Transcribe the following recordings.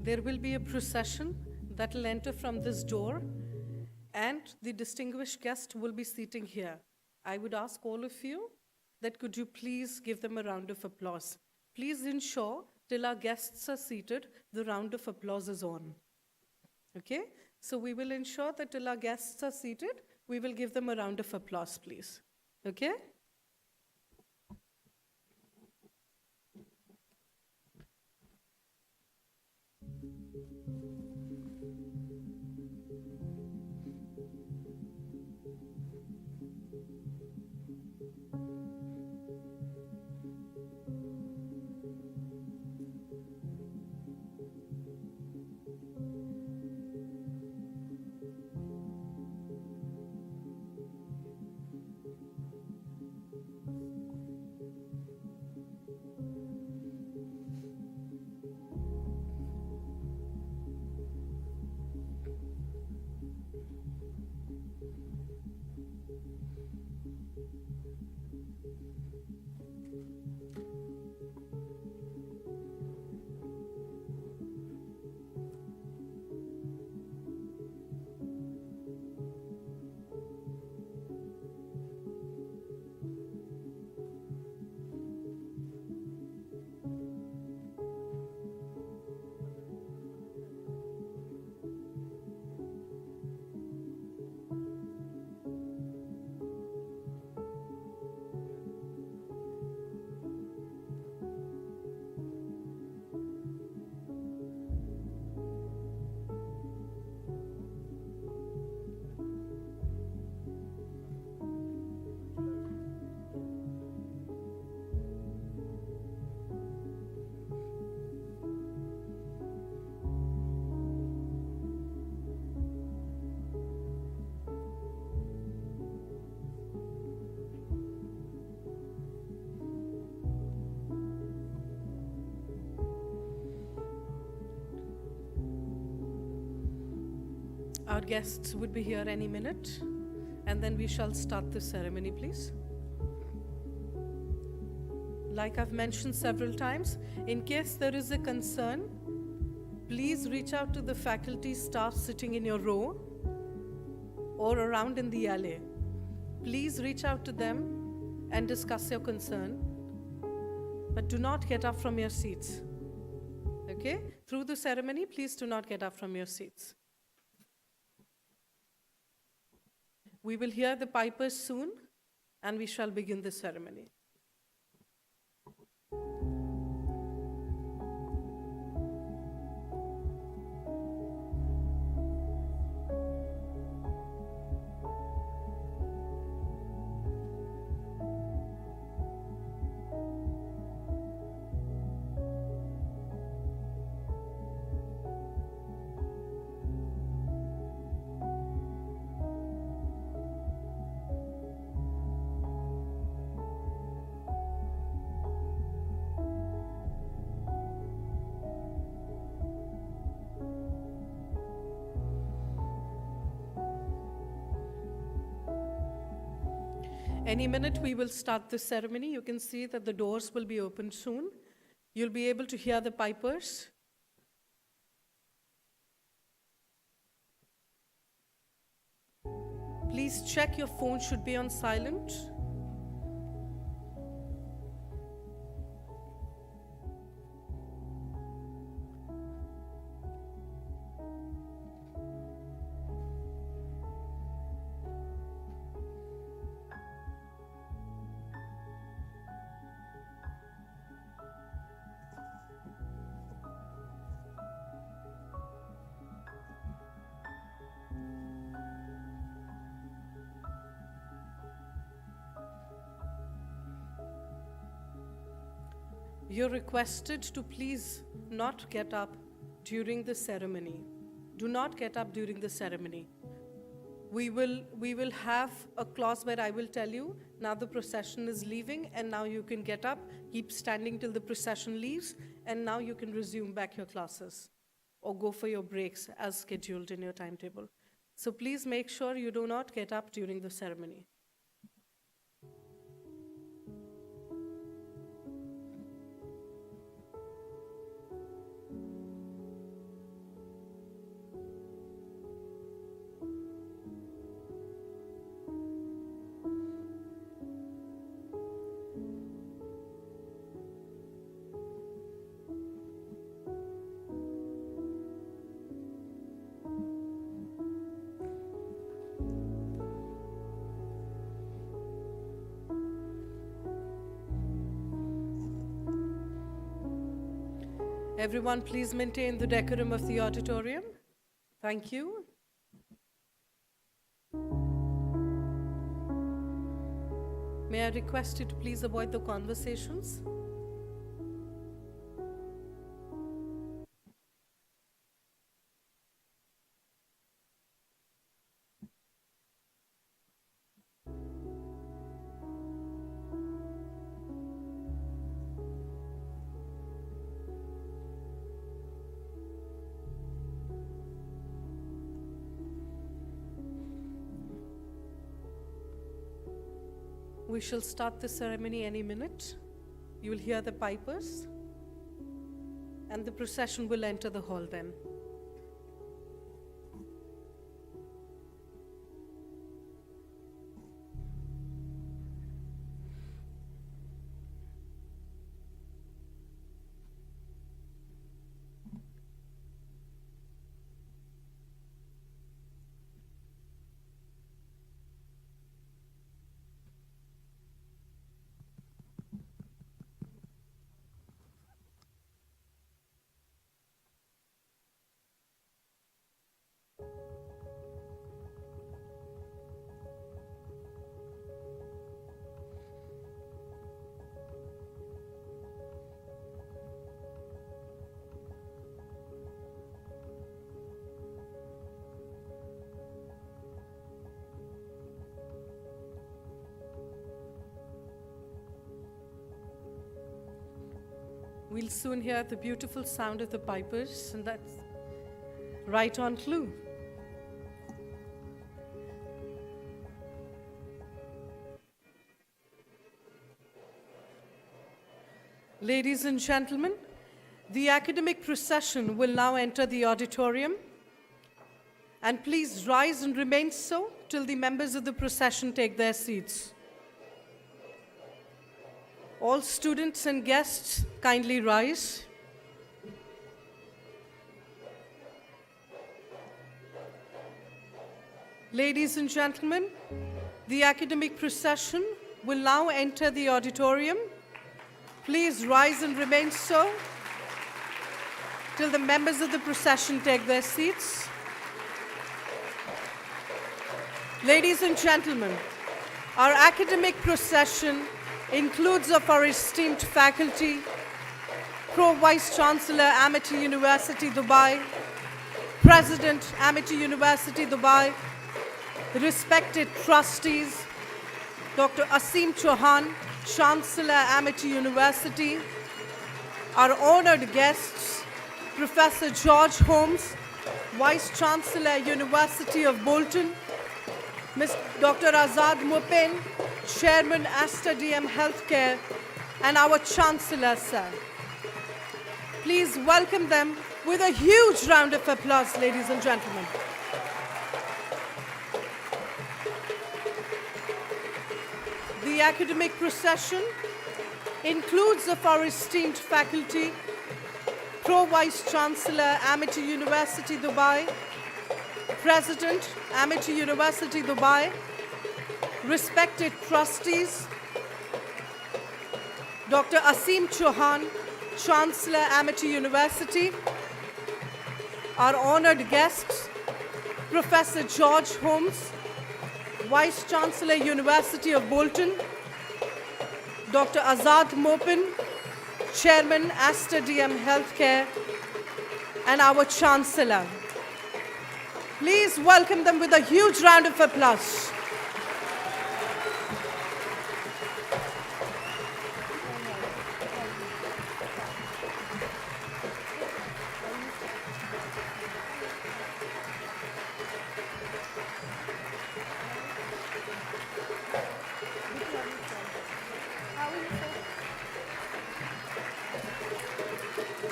There will be a procession that will enter from this door, and the distinguished guest will be sitting here. I would ask all of you that could you please give them a round of applause. Please ensure till our guests are seated, the round of applause is on. Okay? So we will ensure that till our guests are seated, we will give them a round of applause, please. Okay? Our guests would be here any minute, and then we shall start the ceremony, please. Like I've mentioned several times, in case there is a concern, please reach out to the faculty staff sitting in your row or around in the alley. Please reach out to them and discuss your concern, but do not get up from your seats. Okay? Through the ceremony, please do not get up from your seats. We will hear the pipers soon, and we shall begin the ceremony. Any minute we will start the ceremony. You can see that the doors will be opened soon. You'll be able to hear the pipers. Please check your phone should be on silent. You're requested to please not get up during the ceremony. Do not get up during the ceremony. We will have a clause where I will tell you, now the procession is leaving, and now you can get up, keep standing till the procession leaves, and now you can resume back your classes or go for your breaks as scheduled in your timetable. So please make sure you do not get up during the ceremony. Everyone, please maintain the decorum of the auditorium. Thank you. May I request you to please avoid the conversations? We shall start the ceremony any minute. You will hear the pipers, and the procession will enter the hall then. We'll soon hear the beautiful sound of the pipers, and that's right on clue. Ladies and gentlemen, the academic procession will now enter the auditorium. And please rise and remain so till the members of the procession take their seats. All students and guests, kindly rise. Ladies and gentlemen, the academic procession will now enter the auditorium. Please rise and remain so till the members of the procession take their seats. Ladies and gentlemen, our academic procession includes of our esteemed faculty, Pro-Vice Chancellor, Amity University, Dubai, President, Amity University, Dubai, respected trustees, Dr. Asim Chauhan, Chancellor, Amity University, our honored guests, Professor George Holmes, Vice Chancellor, University of Bolton, Dr. Azad Mupin, Chairman, Aster DM Healthcare, and our Chancellor, sir. Please welcome them with a huge round of applause, ladies and gentlemen. The academic procession includes of our esteemed faculty, Pro-Vice Chancellor, Amity University, Dubai, President, Amity University, Dubai, respected trustees, Dr. Asim Chauhan, Chancellor, Amity University, our honored guests, Professor George Holmes, Vice Chancellor, University of Bolton, Dr. Azad Mopin, Chairman, Aster DM Healthcare, and our Chancellor. Please welcome them with a huge round of applause.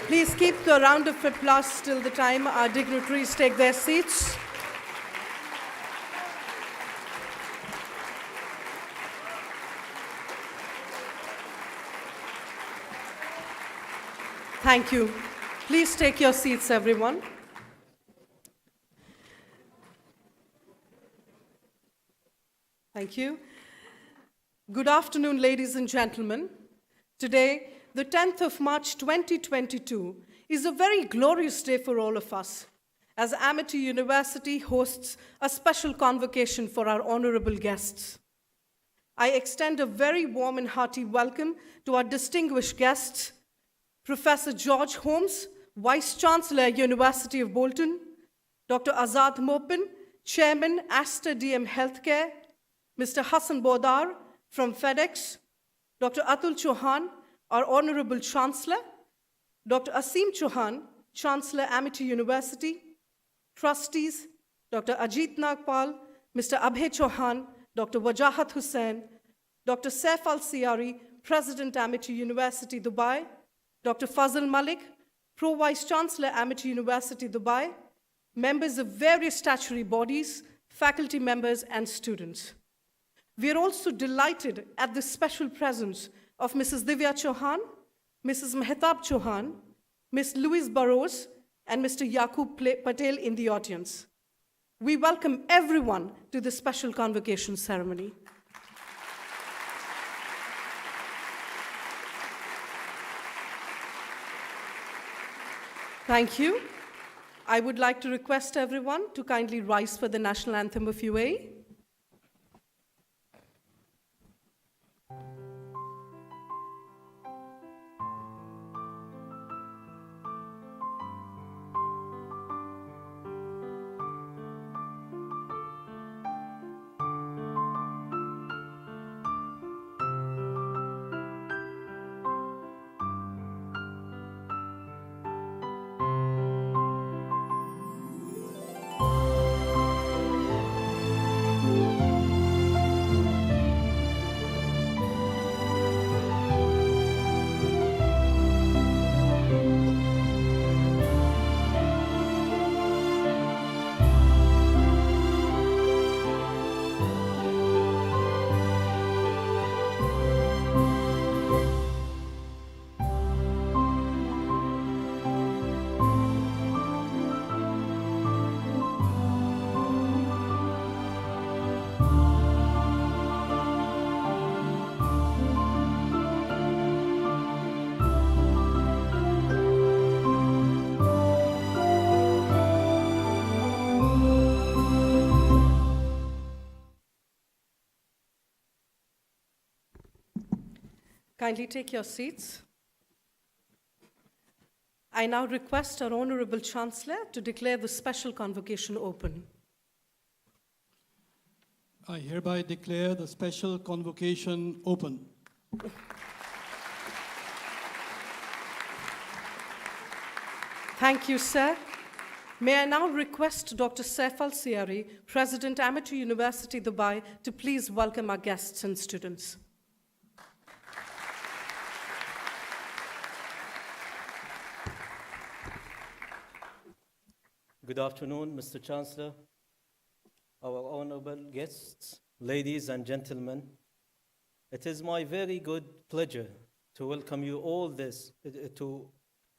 Please keep the round of applause till the time our dignitaries take their seats. Thank you. Please take your seats, everyone. Thank you. Good afternoon, ladies and gentlemen. Today, the 10th of March 2022, is a very glorious day for all of us, as Amity University hosts a special convocation for our honorable guests. I extend a very warm and hearty welcome to our distinguished guests, Professor George Holmes, Vice-Chancellor, University of Bolton, Dr. Azad Mopin, Chairman, Aster DM Healthcare, Mr. Hassan Bodar from FedEx, Dr. Atul Chauhan, our Honorable Chancellor, Dr. Asim Chauhan, Chancellor, Amity University, Trustees, Dr. Ajit Nagpal, Mr. Abhay Chauhan, Dr. Wajahat Hussain, Dr. Saif Al-Siyari, President, Amity University, Dubai, Dr. Fazil Malik, Pro-Vice Chancellor, Amity University, Dubai, members of various statutory bodies, faculty members, and students. We are also delighted at the special presence of Mrs. Divya Chauhan, Mrs. Mehtab Chauhan, Ms. Louise Burrows, and Mr. Yaqub Patel in the audience. We welcome everyone to the special convocation ceremony. Thank you. I would like to request everyone to kindly rise for the national anthem of UAE. Kindly take your seats. I now request our Honorable Chancellor to declare the special convocation open. I hereby declare the special convocation open. Thank you, sir. May I now request Dr. Saif Al-Siyari, President, Amity University, Dubai, to please welcome our guests and students. Good afternoon, Mr. Chancellor, our honorable guests, ladies and gentlemen. It is my very good pleasure to welcome you all to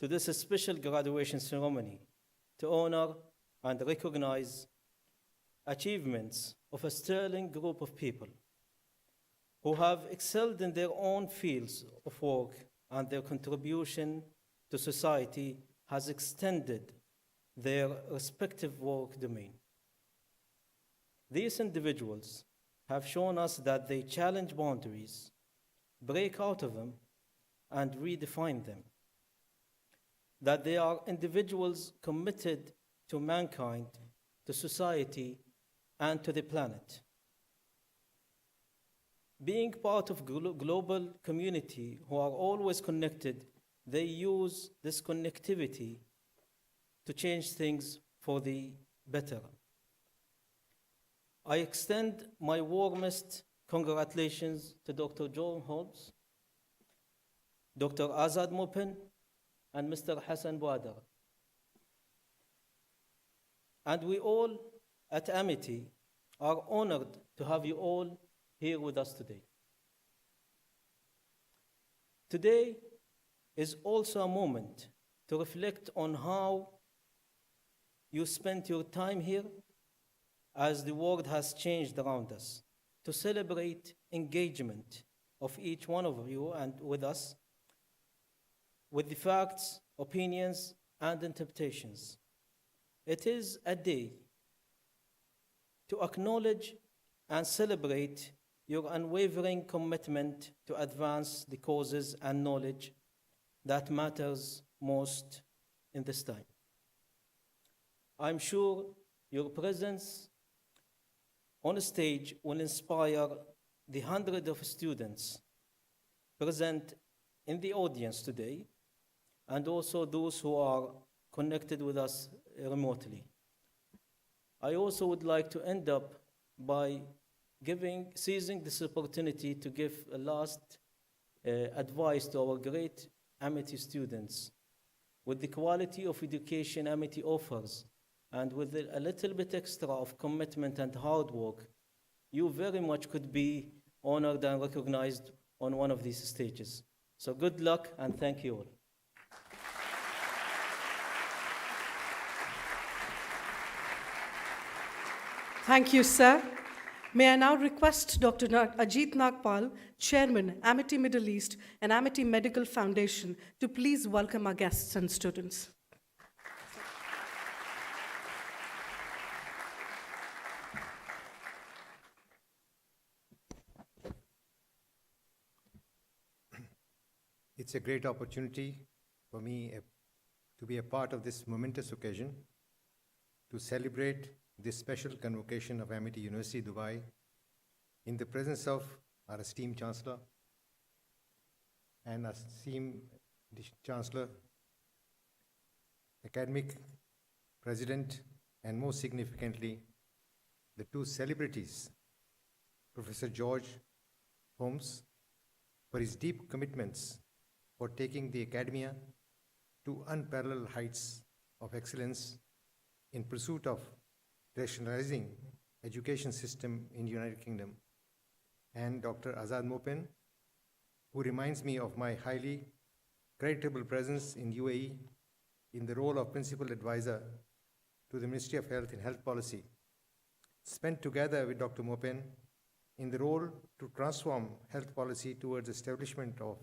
this special graduation ceremony to honor and recognize achievements of a sterling group of people who have excelled in their own fields of work, and their contribution to society has extended their respective work domain. These individuals have shown us that they challenge boundaries, break out of them, and redefine them. That they are individuals committed to mankind, to society, and to the planet. Being part of a global community who are always connected, they use this connectivity to change things for the better. I extend my warmest congratulations to Dr. John Holmes, Dr. Azad Mopin, and Mr. Hassan Badar. And we all at Amity are honored to have you all here with us today. Today is also a moment to reflect on how you spent your time here as the world has changed around us, to celebrate engagement of each one of you and with us, with the facts, opinions, and interpretations. It is a day to acknowledge and celebrate your unwavering commitment to advance the causes and knowledge that matters most in this time. I'm sure your presence on stage will inspire the hundreds of students present in the audience today, and also those who are connected with us remotely. I also would like to end up by seizing this opportunity to give a last advice to our great Amity students. With the quality of education Amity offers, and with a little bit extra of commitment and hard work, you very much could be honored and recognized on one of these stages. So good luck and thank you all. Thank you, sir. May I now request Dr. Ajit Nagpal, Chairman, Amity Middle East and Amity Medical Foundation, to please welcome our guests and students. It's a great opportunity for me to be a part of this momentous occasion to celebrate this special convocation of Amity University, Dubai, in the presence of our esteemed Chancellor and our esteemed Chancellor, academic president, and most significantly, the two celebrities, Professor George Holmes, for his deep commitments for taking the academia to unparalleled heights of excellence in pursuit of rationalizing education system in United Kingdom, and Dr. Azad Mopen, who reminds me of my highly creditable presence in UAE in the role of principal advisor to the Ministry of Health and Health Policy, spent together with Dr. Mopen in the role to transform health policy towards establishment of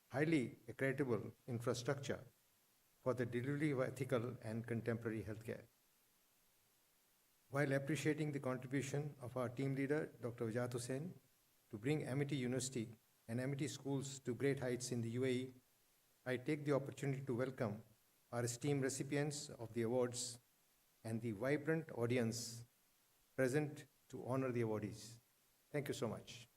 highly accreditable infrastructure for the delivery of ethical and contemporary healthcare. While appreciating the contribution of our team leader, Dr. Vijat Hussain, to bring Amity University and Amity schools to great heights in the UAE, I take the opportunity to welcome our esteemed recipients of the awards and the vibrant audience present to honor the awardees. Thank you so much.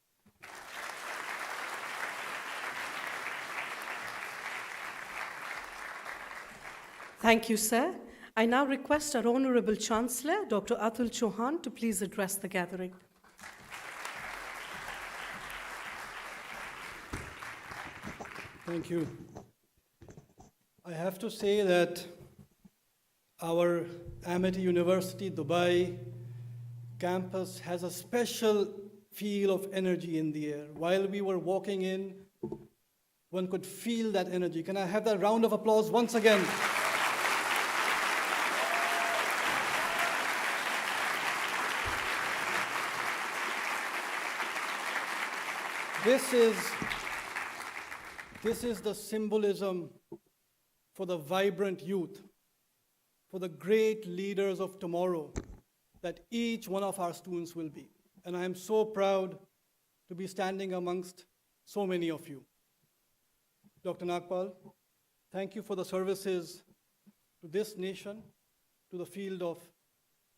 Thank you, sir. I now request our Honorable Chancellor, Dr. Atul Chauhan, to please address the gathering. Thank you. I have to say that our Amity University Dubai campus has a special feel of energy in the air. While we were walking in, one could feel that energy. Can I have that round of applause once again? This is the symbolism for the vibrant youth, for the great leaders of tomorrow that each one of our students will be. And I am so proud to be standing amongst so many of you. Dr. Nagpal, thank you for the services to this nation, to the field of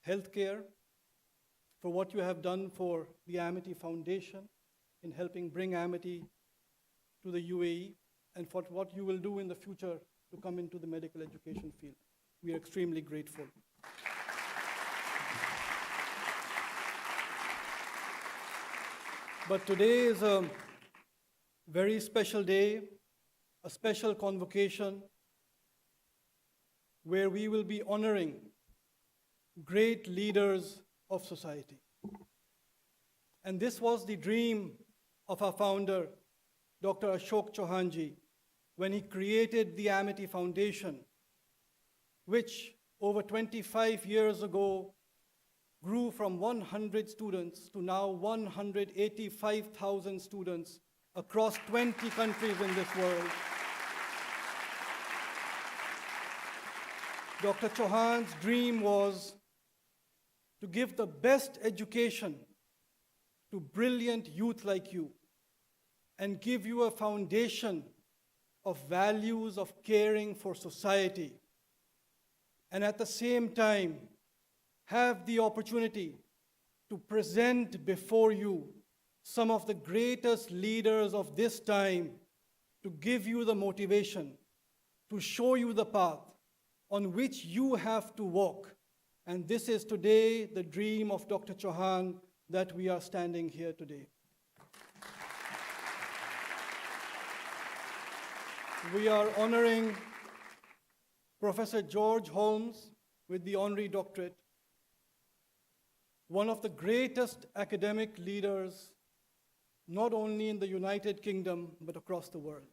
healthcare, for what you have done for the Amity Foundation in helping bring Amity to the UAE, and for what you will do in the future to come into the medical education field. We are extremely grateful. But today is a very special day, a special convocation where we will be honoring great leaders of society. And this was the dream of our founder, Dr. Ashok Chauhanji, when he created the Amity Foundation, which over 25 years ago grew from 100 students to now 185,000 students across 20 countries in this world. Dr. Chauhan's dream was to give the best education to brilliant youth like you and give you a foundation of values of caring for society, and at the same time have the opportunity to present before you some of the greatest leaders of this time, to give you the motivation, to show you the path on which you have to walk. And this is today the dream of Dr. Chauhan, that we are standing here today. We are honoring Professor George Holmes with the honorary doctorate, one of the greatest academic leaders, not only in the United Kingdom, but across the world.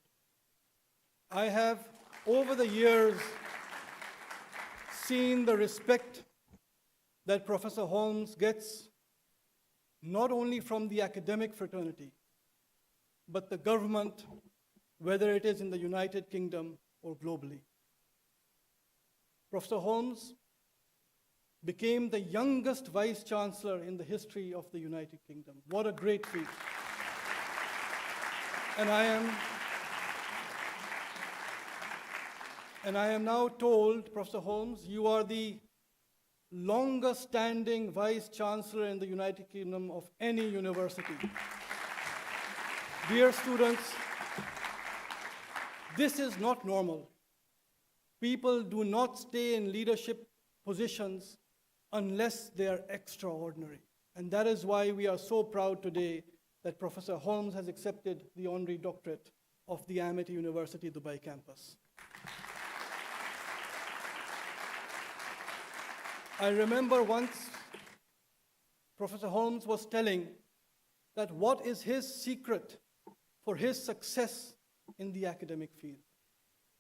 I have, over the years, seen the respect that Professor Holmes gets, not only from the academic fraternity, but the government, whether it is in the United Kingdom or globally. Professor Holmes became the youngest vice chancellor in the history of the United Kingdom. What a great feat. And I am now told, Professor Holmes, you are the longest standing vice chancellor in the United Kingdom of any university. Dear students, this is not normal. People do not stay in leadership positions unless they are extraordinary. And that is why we are so proud today that Professor Holmes has accepted the honorary doctorate of the Amity University Dubai campus. I remember once Professor Holmes was telling that what is his secret for his success in the academic field.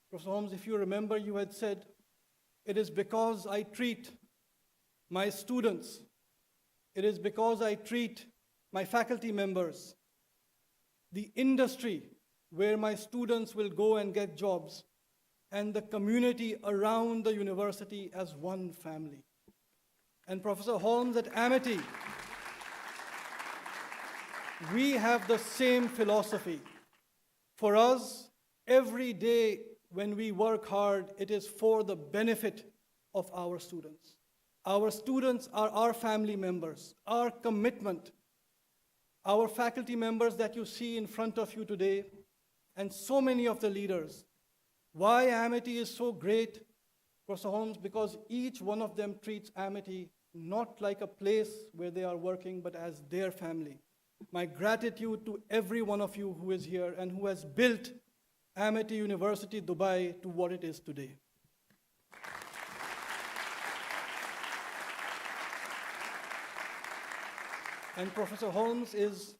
Professor Holmes, if you remember, you had said, it is because I treat my students, it is because I treat my faculty members, the industry where my students will go and get jobs, and the community around the university as one family. And Professor Holmes, at Amity, we have the same philosophy. For us, every day when we work hard, it is for the benefit of our students. Our students are our family members, our commitment. Our faculty members that you see in front of you today, and so many of the leaders. Why Amity is so great, Professor Holmes? Because each one of them treats Amity not like a place where they are working, but as their family. My gratitude to every one of you who is here and who has built Amity University Dubai to what it is today. And Professor Holmes is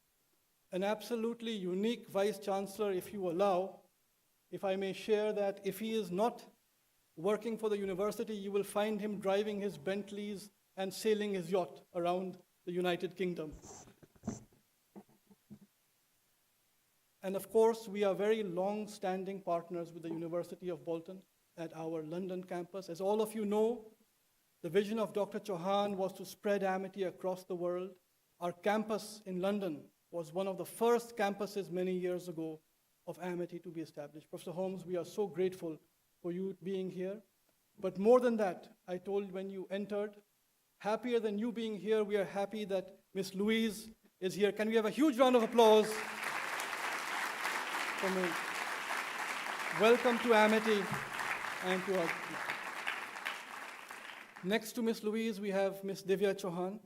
an absolutely unique vice chancellor, if you allow. If I may share that if he is not working for the university, you will find him driving his Bentleys and sailing his yacht around the United Kingdom. And of course, we are very long-standing partners with the University of Bolton at our London campus. As all of you know, the vision of Dr. Chauhan was to spread Amity across the world. Our campus in London was one of the first campuses many years ago of Amity to be established. Professor Holmes, we are so grateful for you being here. But more than that, I told when you entered, happier than you being here, we are happy that Miss Louise is here. Can we have a huge round of applause for me? Welcome to Amity and to our. Next to Miss Louise, we have Miss Divya Chauhan.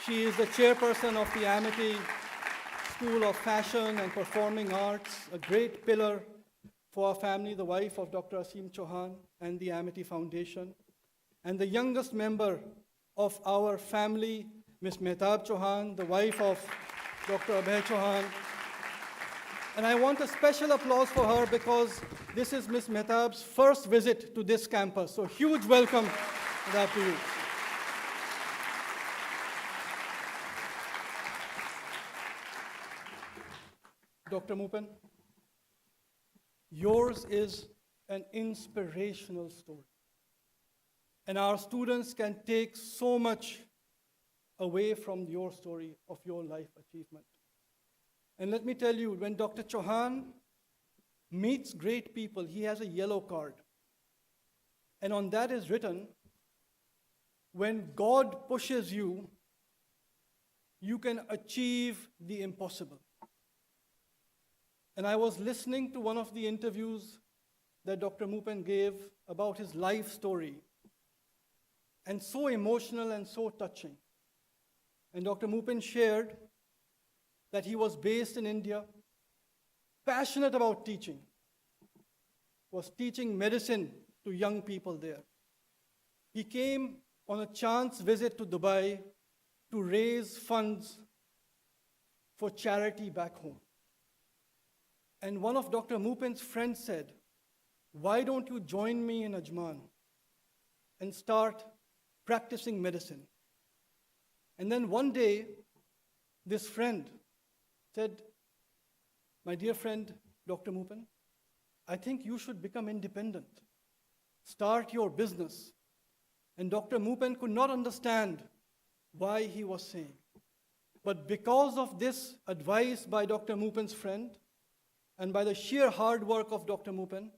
She is the chairperson of the Amity School of Fashion and Performing Arts, a great pillar for our family, the wife of Dr. Asim Chauhan and the Amity Foundation. And the youngest member of our family, Ms. Mehtab Chauhan, the wife of Dr. Abhay Chauhan. And I want a special applause for her because this is Ms. Mehtab's first visit to this campus. So huge welcome to you. Dr. Mupen, yours is an inspirational story. And our students can take so much away from your story of your life achievement. And let me tell you, when Dr. Chauhan meets great people, he has a yellow card. And on that is written, when God pushes you, you can achieve the impossible. And I was listening to one of the interviews that Dr. Moopen gave about his life story, and so emotional and so touching. And Dr. Moopen shared that he was based in India, passionate about teaching, was teaching medicine to young people there. He came on a chance visit to Dubai to raise funds for charity back home. And one of Dr. Moopen's friends said, "Why don't you join me in Ajman and start practicing medicine?" And then one day, this friend said, "My dear friend, Dr. Moopen, I think you should become independent. Start your business." And Dr. Moopen could not understand why he was saying. But because of this advice by Dr. Moopen's friend, and by the sheer hard work of Dr. Moopen,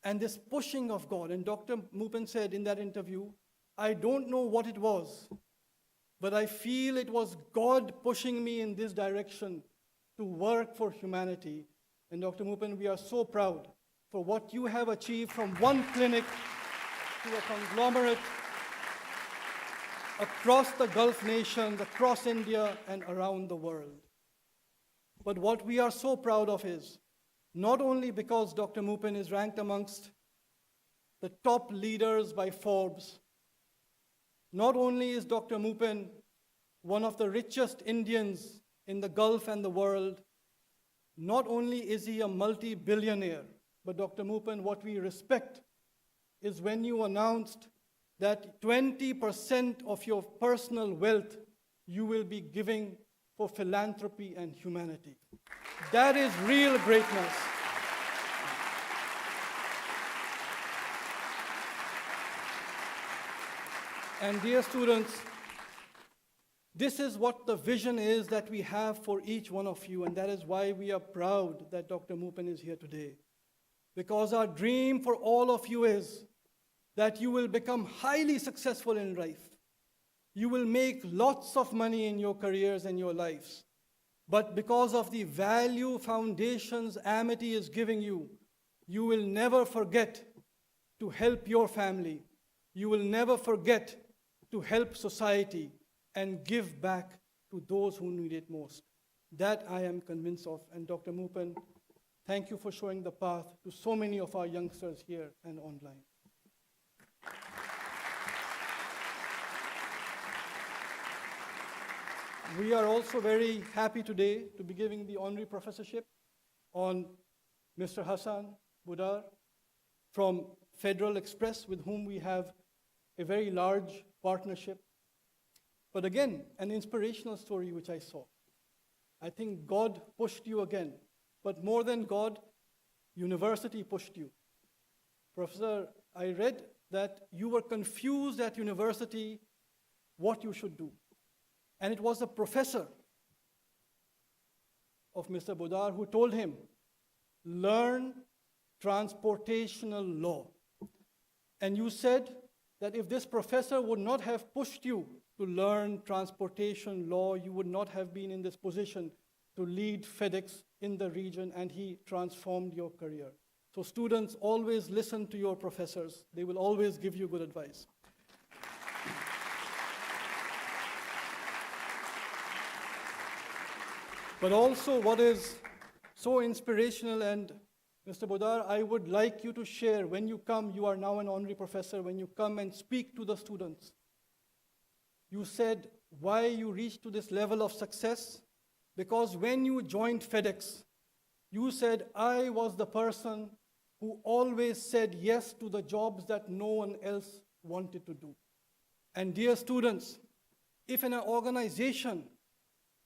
and this pushing of God, and Dr. Moopen said in that interview, "I don't know what it was, but I feel it was God pushing me in this direction to work for humanity." And Dr. Moopen, we are so proud for what you have achieved from one clinic to a conglomerate across the Gulf nations, across India, and around the world. But what we are so proud of is, not only because Dr. Moopen is ranked amongst the top leaders by Forbes, not only is Dr. Moopen one of the richest Indians in the Gulf and the world, not only is he a multi-billionaire, but Dr. Moopen, what we respect is when you announced that 20% of your personal wealth you will be giving for philanthropy and humanity. That is real greatness. And dear students, this is what the vision is that we have for each one of you, and that is why we are proud that Dr. Moopen is here today. Because our dream for all of you is that you will become highly successful in life. You will make lots of money in your careers and your lives. But because of the value foundations Amity is giving you, you will never forget to help your family. You will never forget to help society and give back to those who need it most. That I am convinced of. And Dr. Moopen, thank you for showing the path to so many of our youngsters here and online. We are also very happy today to be giving the honorary professorship on Mr. Hassan Budar from Federal Express, with whom we have a very large partnership. But again, an inspirational story which I saw. I think God pushed you again, but more than God, university pushed you. Professor, I read that you were confused at university what you should do. And it was a professor of Mr. Budar who told him, learn transportational law. And you said that if this professor would not have pushed you to learn transportation law, you would not have been in this position to lead FedEx in the region, and he transformed your career. So students, always listen to your professors. They will always give you good advice. But also what is so inspirational, and Mr. Budar, I would like you to share, when you come, you are now an honorary professor, when you come and speak to the students, you said why you reached to this level of success, because when you joined FedEx, you said, I was the person who always said yes to the jobs that no one else wanted to do. And dear students, if in an organization,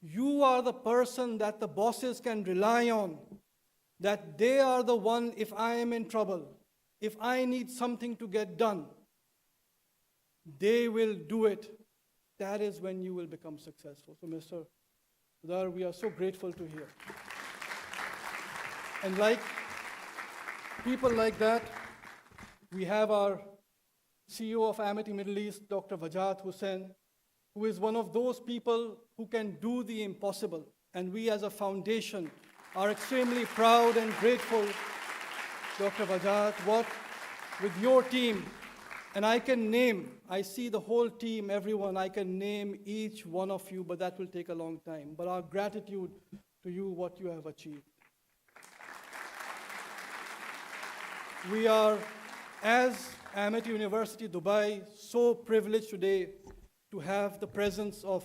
you are the person that the bosses can rely on, that they are the one, if I am in trouble, if I need something to get done, they will do it. That is when you will become successful. So, Mr. Udar, we are so grateful to hear. And like people like that, we have our CEO of Amity Middle East, Dr. Wajat Hussain, who is one of those people who can do the impossible. And we as a foundation are extremely proud and grateful, Dr. Wajat, what with your team, and I can name, I see the whole team, everyone, I can name each one of you, but that will take a long time. But our gratitude to you, what you have achieved. We are, as Amity University Dubai, so privileged today to have the presence of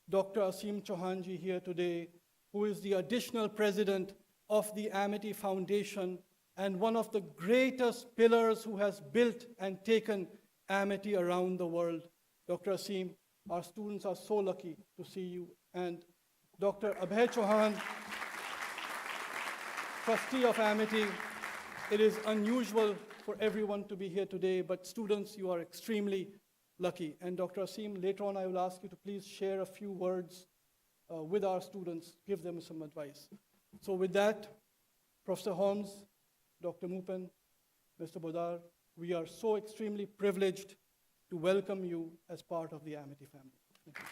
Dr. Asim Chauhanji here today, who is the additional president of the Amity Foundation and one of the greatest pillars who has built and taken Amity around the world. Dr. Asim, our students are so lucky to see you. And Dr. Abhay Chauhan, trustee of Amity. It is unusual for everyone to be here today, but students, you are extremely lucky. And Dr. Asim, later on I will ask you to please share a few words with our students, give them some advice. So with that, Professor Holmes, Dr. Mupen, Mr. Bodar, we are so extremely privileged to welcome you as part of the Amity family. Thank you.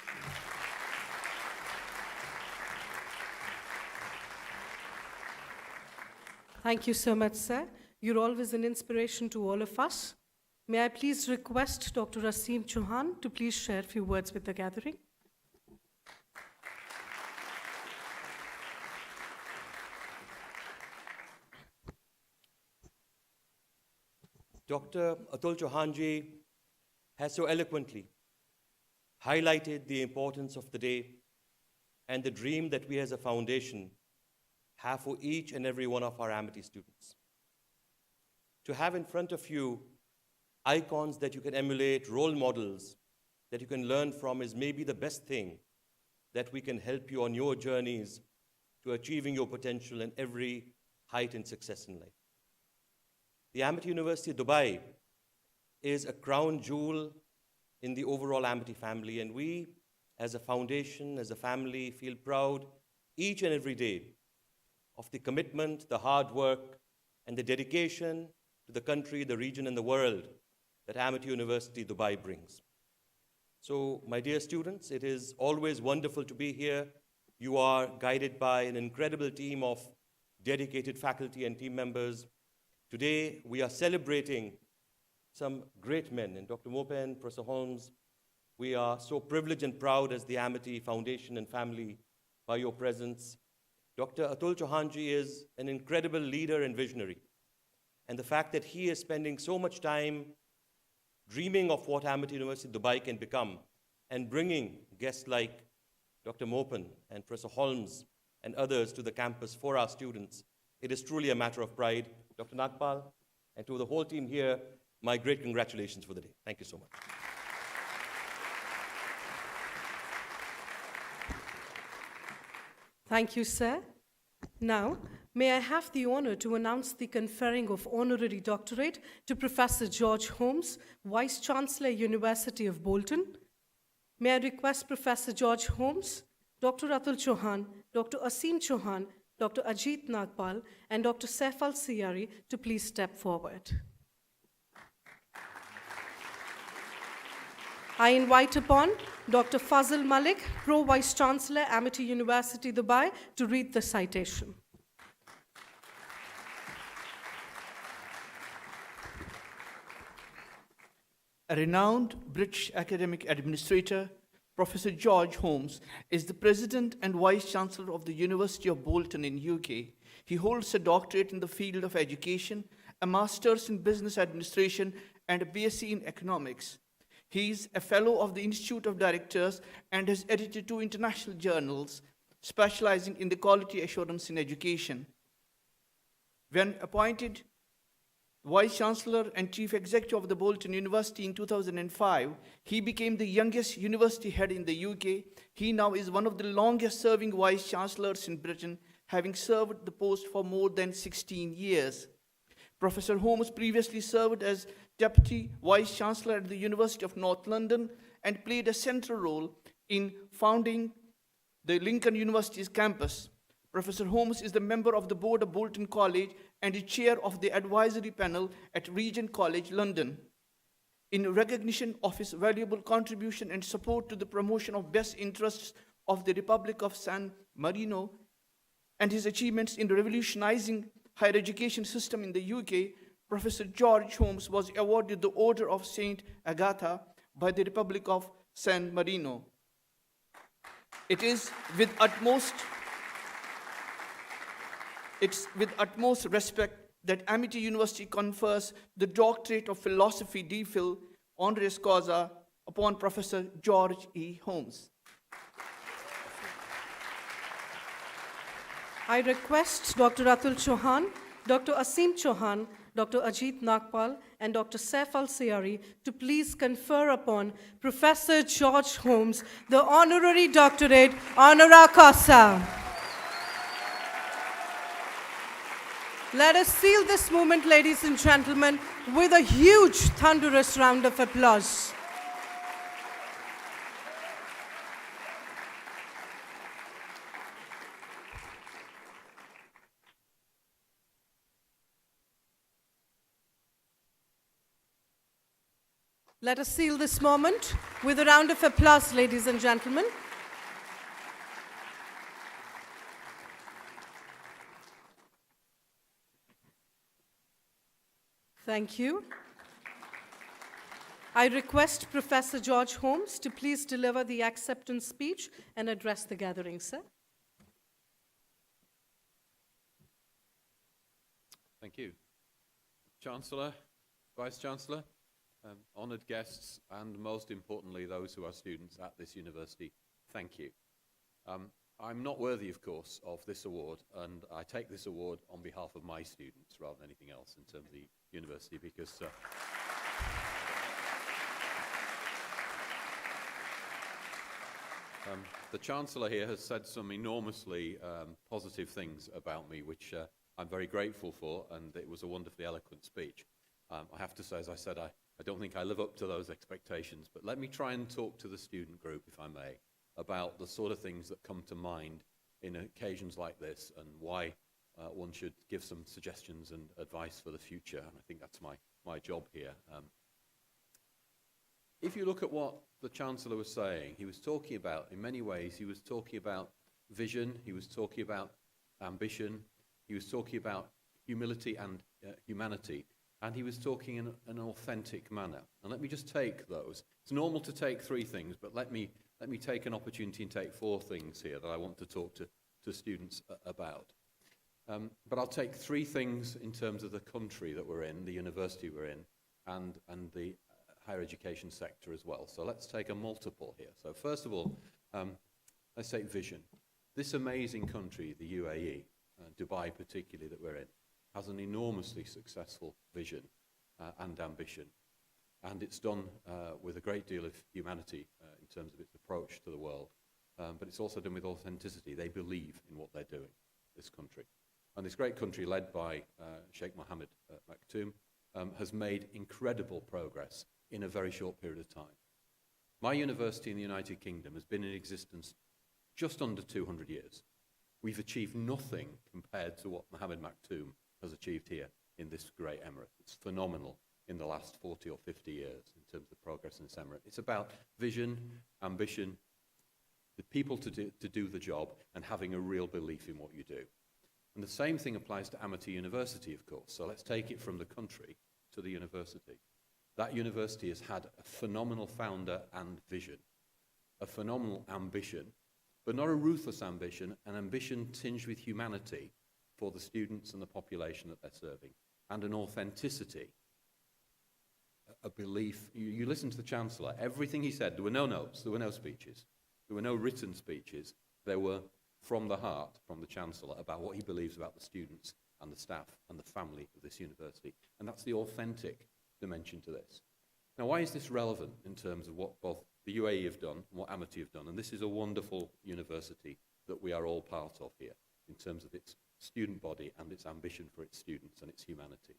Thank you so much, sir. You're always an inspiration to all of us. May I please request Dr. Asim Chauhan to please share a few words with the gathering. Dr. Atul Chauhanji has so eloquently highlighted the importance of the day and the dream that we as a foundation have for each and every one of our Amity students. To have in front of you icons that you can emulate, role models that you can learn from is maybe the best thing that we can help you on your journeys to achieving your potential and every height and success in life. The Amity University Dubai is a crown jewel in the overall Amity family, and we, as a foundation, as a family, feel proud each and every day of the commitment, the hard work, and the dedication to the country, the region, and the world that Amity University Dubai brings. So, my dear students, it is always wonderful to be here. You are guided by an incredible team of dedicated faculty and team members. Today, we are celebrating some great men, and Dr. Mopen, Professor Holmes, we are so privileged and proud as the Amity Foundation and family by your presence. Dr. Atul Chauhanji is an incredible leader and visionary. And the fact that he is spending so much time dreaming of what Amity University Dubai can become and bringing guests like Dr. Mopen and Professor Holmes and others to the campus for our students, it is truly a matter of pride. Dr. Nagpal, and to the whole team here, my great congratulations for the day. Thank you so much. Thank you, sir. Now, may I have the honor to announce the conferring of honorary doctorate to Professor George Holmes, Vice Chancellor, University of Bolton. May I request Professor George Holmes, Dr. Atul Chauhan, Dr. Asim Chauhan, Dr. Ajit Nagpal, and Dr. Saif Al-Siyari to please step forward. I invite upon Dr. Fazil Malik, Pro Vice Chancellor, Amity University, Dubai, to read the citation. A renowned British academic administrator, Professor George Holmes is the President and Vice Chancellor of the University of Bolton in UK. He holds a doctorate in the field of education, a Master's in Business Administration, and a BSc in Economics. He is a Fellow of the Institute of Directors and has edited 2 international journals specializing in the quality assurance in education. When appointed Vice Chancellor and Chief Executive of the Bolton University in 2005, he became the youngest university head in the UK. He now is one of the longest serving Vice Chancellors in Britain, having served the post for more than 16 years. Professor Holmes previously served as Deputy Vice-Chancellor at the University of North London and played a central role in founding the Lincoln University's campus. Professor Holmes is the member of the board of Bolton College and is chair of the advisory panel at Regent College, London. In recognition of his valuable contribution and support to the promotion of best interests of the Republic of San Marino and his achievements in revolutionizing higher education system in the UK, Professor George Holmes was awarded the Order of St. Agatha by the Republic of San Marino. It is with utmost respect that Amity University confers the Doctorate of Philosophy DPhil honoris causa upon Professor George E. Holmes. I request Dr. Atul Chauhan, Dr. Asim Chauhan, Dr. Ajit Nagpal, and Dr. Saif Al-Sayari to please confer upon Professor George Holmes the honorary doctorate honora causa. Let us seal this moment, ladies and gentlemen, with a huge, thunderous round of applause. Let us seal this moment with a round of applause, ladies and gentlemen. Thank you. I request Professor George Holmes to please deliver the acceptance speech and address the gathering, sir. Thank you. Chancellor, Vice-Chancellor, honoured guests, and most importantly, those who are students at this university, thank you. I'm not worthy, of course, of this award, and I take this award on behalf of my students rather than anything else in terms of the university, because the Chancellor here has said some enormously positive things about me, which I'm very grateful for, and it was a wonderfully eloquent speech. I have to say, as I said, I don't think I live up to those expectations, but let me try and talk to the student group, if I may, about the sort of things that come to mind in occasions like this and why one should give some suggestions and advice for the future. And I think that's my job here. If you look at what the Chancellor was saying, he was talking about, in many ways, he was talking about vision, he was talking about ambition, he was talking about humility and humanity, and he was talking in an authentic manner. And let me just take those. It's normal to take three things, but let me take an opportunity and take four things here that I want to talk to students about. But I'll take three things in terms of the country that we're in, the university we're in, and the higher education sector as well. So let's take a multiple here. So first of all, let's take vision. This amazing country, the UAE, Dubai particularly that we're in, has an enormously successful vision and ambition. And it's done with a great deal of humanity in terms of its approach to the world. But it's also done with authenticity. They believe in what they're doing, this country. And this great country, led by Sheikh Mohammed Maktoum, has made incredible progress in a very short period of time. My university in the United Kingdom has been in existence just under 200 years. We've achieved nothing compared to what Mohammed Maktoum has achieved here in this great emirate. It's phenomenal in the last 40 or 50 years in terms of progress in this emirate. It's about vision, ambition, the people to do the job, and having a real belief in what you do. And the same thing applies to Amity University, of course. So let's take it from the country to the university. That university has had a phenomenal founder and vision, a phenomenal ambition, but not a ruthless ambition, an ambition tinged with humanity for the students and the population that they're serving, and an authenticity, a belief. You listen to the Chancellor, everything he said, there were no notes, there were no speeches, there were no written speeches, there were from the heart, from the Chancellor, about what he believes about the students and the staff and the family of this university. And that's the authentic dimension to this. Now, why is this relevant in terms of what both the UAE have done and what Amity have done? And this is a wonderful university that we are all part of here in terms of its student body and its ambition for its students and its humanity.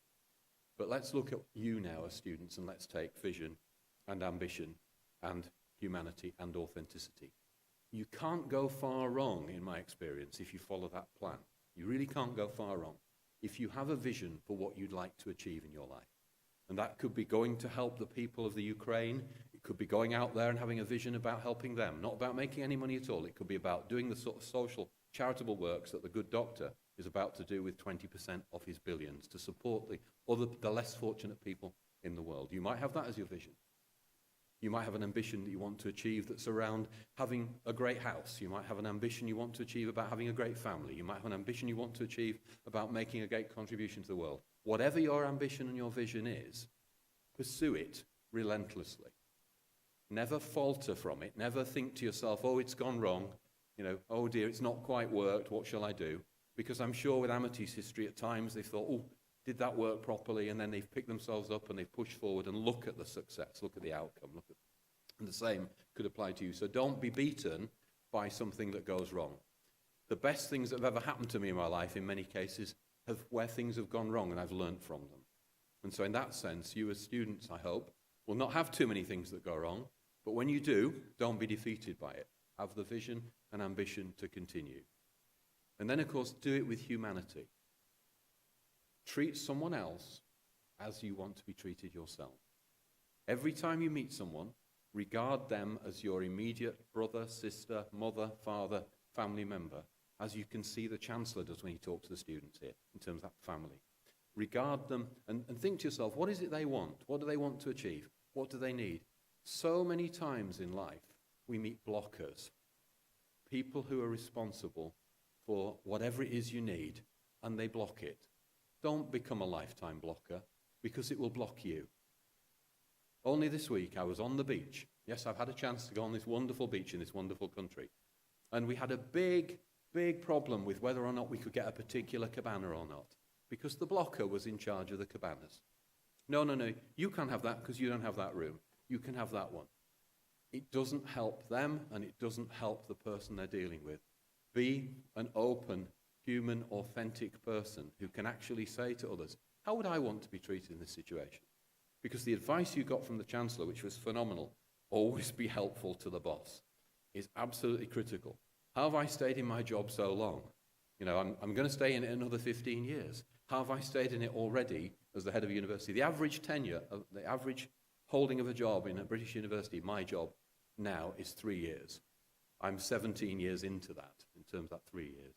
But let's look at you now as students, and let's take vision and ambition and humanity and authenticity. You can't go far wrong, in my experience, if you follow that plan. You really can't go far wrong if you have a vision for what you'd like to achieve in your life. And that could be going to help the people of the Ukraine. It could be going out there and having a vision about helping them, not about making any money at all. It could be about doing the sort of social, charitable works that the good doctor is about to do with 20% of his billions to support the less fortunate people in the world. You might have that as your vision. You might have an ambition that you want to achieve that's around having a great house. You might have an ambition you want to achieve about having a great family. You might have an ambition you want to achieve about making a great contribution to the world. Whatever your ambition and your vision is, pursue it relentlessly. Never falter from it. Never think to yourself, oh, it's gone wrong. Oh dear, it's not quite worked. What shall I do? Because I'm sure with Amity's history at times they thought, oh, did that work properly? And then they've picked themselves up and they've pushed forward and look at the success, look at the outcome. And the same could apply to you. So don't be beaten by something that goes wrong. The best things that have ever happened to me in my life, in many cases, have where things have gone wrong and I've learned from them. And so in that sense, you as students, I hope, will not have too many things that go wrong. But when you do, don't be defeated by it. Have the vision and ambition to continue. And then, of course, do it with humanity. Treat someone else as you want to be treated yourself. Every time you meet someone, regard them as your immediate brother, sister, mother, father, family member, as you can see the Chancellor does when he talks to the students here, in terms of that family. Regard them and think to yourself, what is it they want? What do they want to achieve? What do they need? So many times in life, we meet blockers, people who are responsible for whatever it is you need, and they block it. Don't become a lifetime blocker, because it will block you. Only this week, I was on the beach. Yes, I've had a chance to go on this wonderful beach in this wonderful country. And we had a big problem with whether or not we could get a particular cabana or not, because the blocker was in charge of the cabanas. No, you can't have that because you don't have that room. You can have that one. It doesn't help them, and it doesn't help the person they're dealing with. Be an open, human, authentic person who can actually say to others, how would I want to be treated in this situation? Because the advice you got from the Chancellor, which was phenomenal, always be helpful to the boss, is absolutely critical. How have I stayed in my job so long? I'm going to stay in it another 15 years. How have I stayed in it already as the head of a university? The average tenure, the average holding of a job in a British university, my job now, is 3 years. I'm 17 years into that, in terms of that 3 years.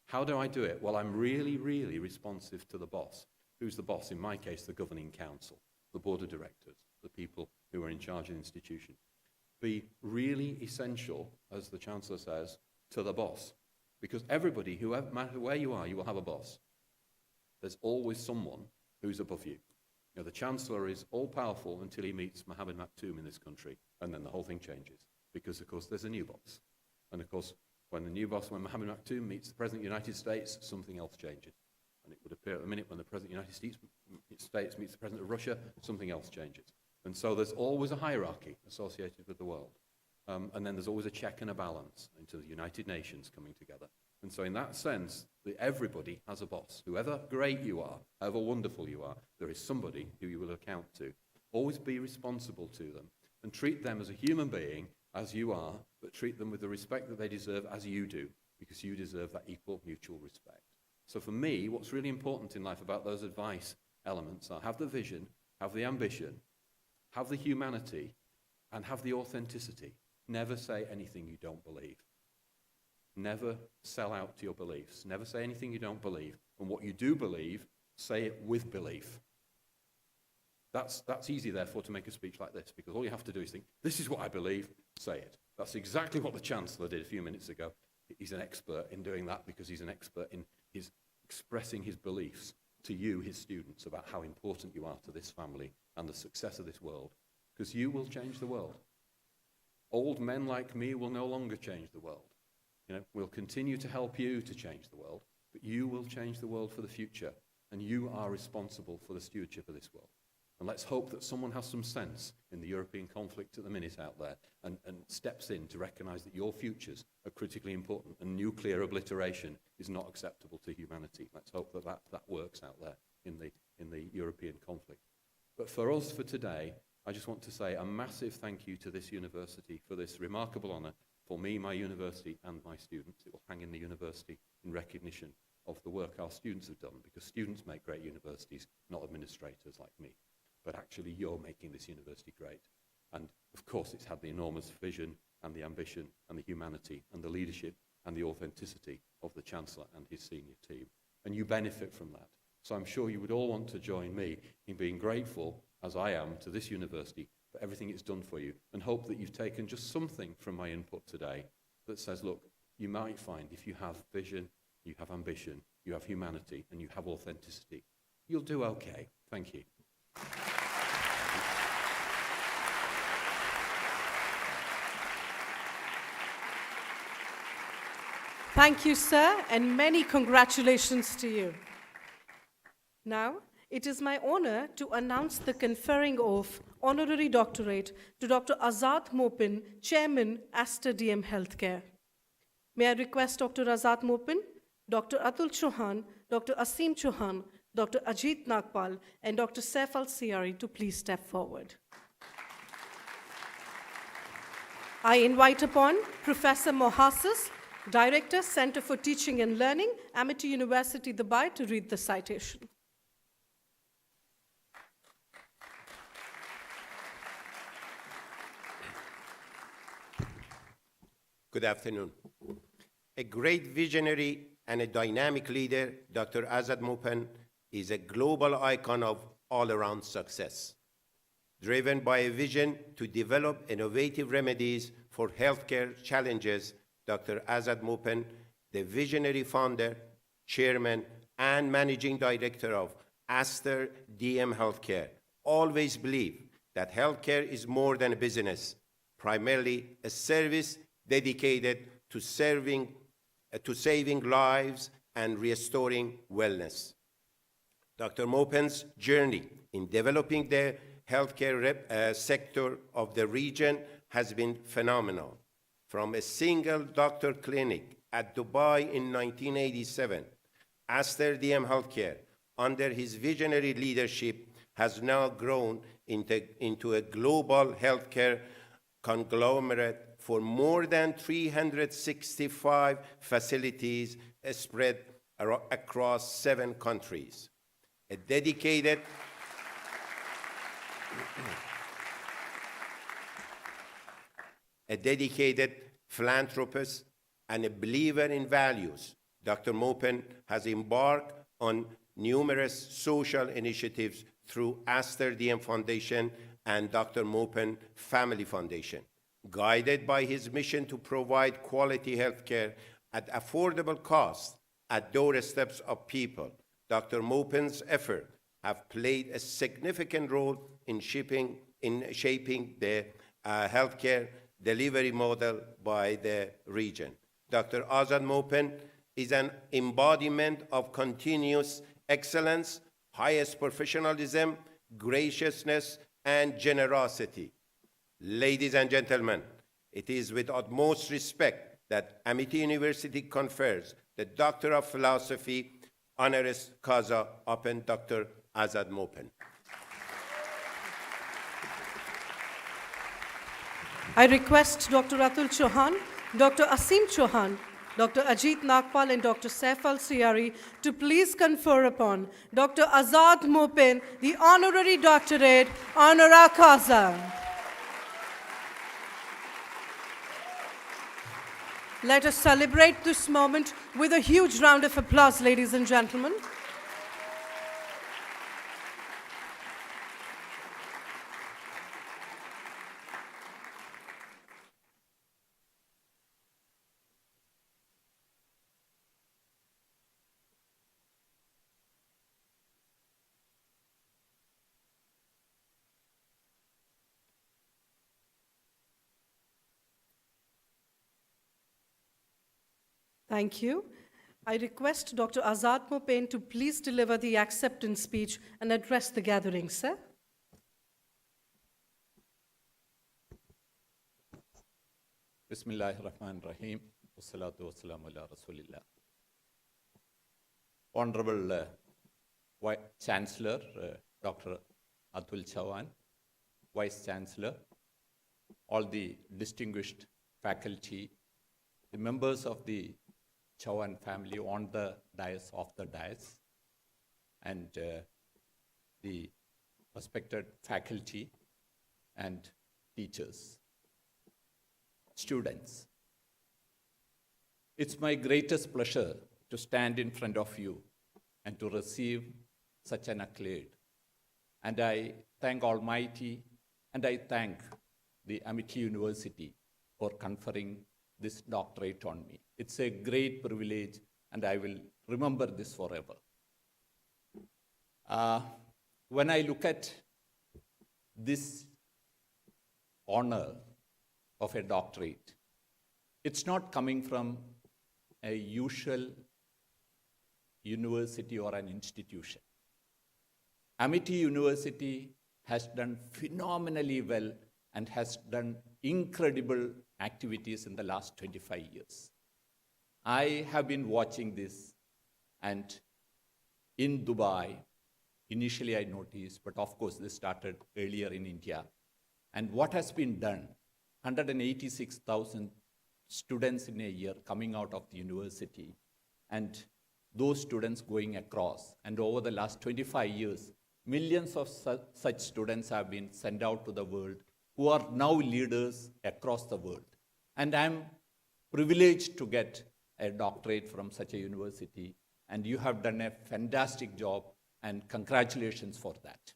How do I do it? Well, I'm really, really responsive to the boss. Who's the boss? In my case, the governing council, the board of directors, the people who are in charge of the institution. Be really essential, as the Chancellor says, to the boss. Because everybody, no matter where you are, you will have a boss. There's always someone who's above you. The Chancellor is all-powerful until he meets Mohammed Maktoum in this country, and then the whole thing changes. Because, of course, there's a new boss. And, of course, when Mohammed Maktoum meets the President of the United States, something else changes. And it would appear at the minute when the President of the United States meets the President of Russia, something else changes. And so there's always a hierarchy associated with the world. And then there's always a check and a balance into the United Nations coming together. And so in that sense, everybody has a boss. Whoever great you are, however wonderful you are, there is somebody who you will account to. Always be responsible to them and treat them as a human being, as you are, but treat them with the respect that they deserve as you do, because you deserve that equal mutual respect. So for me, what's really important in life about those advice elements are have the vision, have the ambition, have the humanity, and have the authenticity. Never say anything you don't believe. Never sell out to your beliefs. Never say anything you don't believe. And what you do believe, say it with belief. That's easy, therefore, to make a speech like this, because all you have to do is think, this is what I believe, say it. That's exactly what the Chancellor did a few minutes ago. He's an expert in doing that because he's an expert in his expressing his beliefs to you, his students, about how important you are to this family and the success of this world, because you will change the world. Old men like me will no longer change the world. We'll continue to help you to change the world, but you will change the world for the future, and you are responsible for the stewardship of this world. And let's hope that someone has some sense in the European conflict at the minute out there and steps in to recognise that your futures are critically important and nuclear obliteration is not acceptable to humanity. Let's hope that works out there in the in the European conflict. But for us, for today, I just want to say a massive thank you to this university for this remarkable honour for me, my university, and my students. It will hang in the university in recognition of the work our students have done, because students make great universities, not administrators like me. But actually, you're making this university great. And of course, it's had the enormous vision and the ambition and the humanity and the leadership and the authenticity of the Chancellor and his senior team. And you benefit from that. So I'm sure you would all want to join me in being grateful, as I am, to this university for everything it's done for you, and hope that you've taken just something from my input today that says, look, you might find if you have vision, you have ambition, you have humanity, and you have authenticity, you'll do okay. Thank you. Thank you, sir, and many congratulations to you. Now, it is my honor to announce the conferring of honorary doctorate to Dr. Azad Mopin, Chairman, Aster DM Healthcare. May I request Dr. Azad Mopin, Dr. Atul Chauhan, Dr. Asim Chauhan, Dr. Ajit Nagpal, and Dr. Saif Al-Siari to please step forward. I invite upon Professor Mohassis, Director, Center for Teaching and Learning, Amity University, Dubai, to read the citation. Good afternoon. A great visionary and a dynamic leader, Dr. Azad Mopin is a global icon of all-around success. Driven by a vision to develop innovative remedies for healthcare challenges, Dr. Azad Mopin, the visionary founder, chairman, and managing director of Aster DM Healthcare, always believed that healthcare is more than a business, primarily a service dedicated to saving lives and restoring wellness. Dr. Mopin's journey in developing the healthcare sector of the region has been phenomenal. From a single doctor clinic at Dubai in 1987, Aster DM Healthcare, under his visionary leadership, has now grown into a global healthcare conglomerate for more than 365 facilities spread across 7 countries. A dedicated philanthropist and a believer in values, Dr. Mopin has embarked on numerous social initiatives through Aster DM Foundation and Dr. Mopin Family Foundation. Guided by his mission to provide quality healthcare at affordable cost at doorsteps of people, Dr. Mopin's efforts have played a significant role in shaping the healthcare delivery model by the region. Dr. Azad Mopin is an embodiment of continuous excellence, highest professionalism, graciousness, and generosity. Ladies and gentlemen, it is with utmost respect that Amity University confers the Doctor of Philosophy honoris causa upon Dr. Azad Mopin. I request Dr. Atul Chauhan, Dr. Asim Chauhan, Dr. Ajit Nagpal, and Dr. Saif Al-Siari to please confer upon Dr. Azad Mopin the honorary doctorate honoris causa. Let us celebrate this moment with a huge round of applause, ladies and gentlemen. Thank you. I request Dr. Azad Mopin to please deliver the acceptance speech and address the gathering, sir. Bismillahir Rahmanir Rahim. Wassalatu wassalamu ala Rasulillah. Honorable Chancellor, Dr. Atul Chavan, Vice Chancellor, all the distinguished faculty, the members of the Chavan family on the dais, off the dais, and the respected faculty and teachers, students. It's my greatest pleasure to stand in front of you and to receive such an accolade. And I thank Almighty and I thank the Amity University for conferring this doctorate on me. It's a great privilege and I will remember this forever. When I look at this honor of a doctorate, it's not coming from a usual university or an institution. Amity University has done phenomenally well and has done incredible activities in the last 25 years. I have been watching this, and in Dubai, initially I noticed, but of course this started earlier in India. And what has been done, 186,000 students in a year coming out of the university, and those students going across. And over the last 25 years, millions of such students have been sent out to the world who are now leaders across the world. And I'm privileged to get a doctorate from such a university, and you have done a fantastic job, and congratulations for that.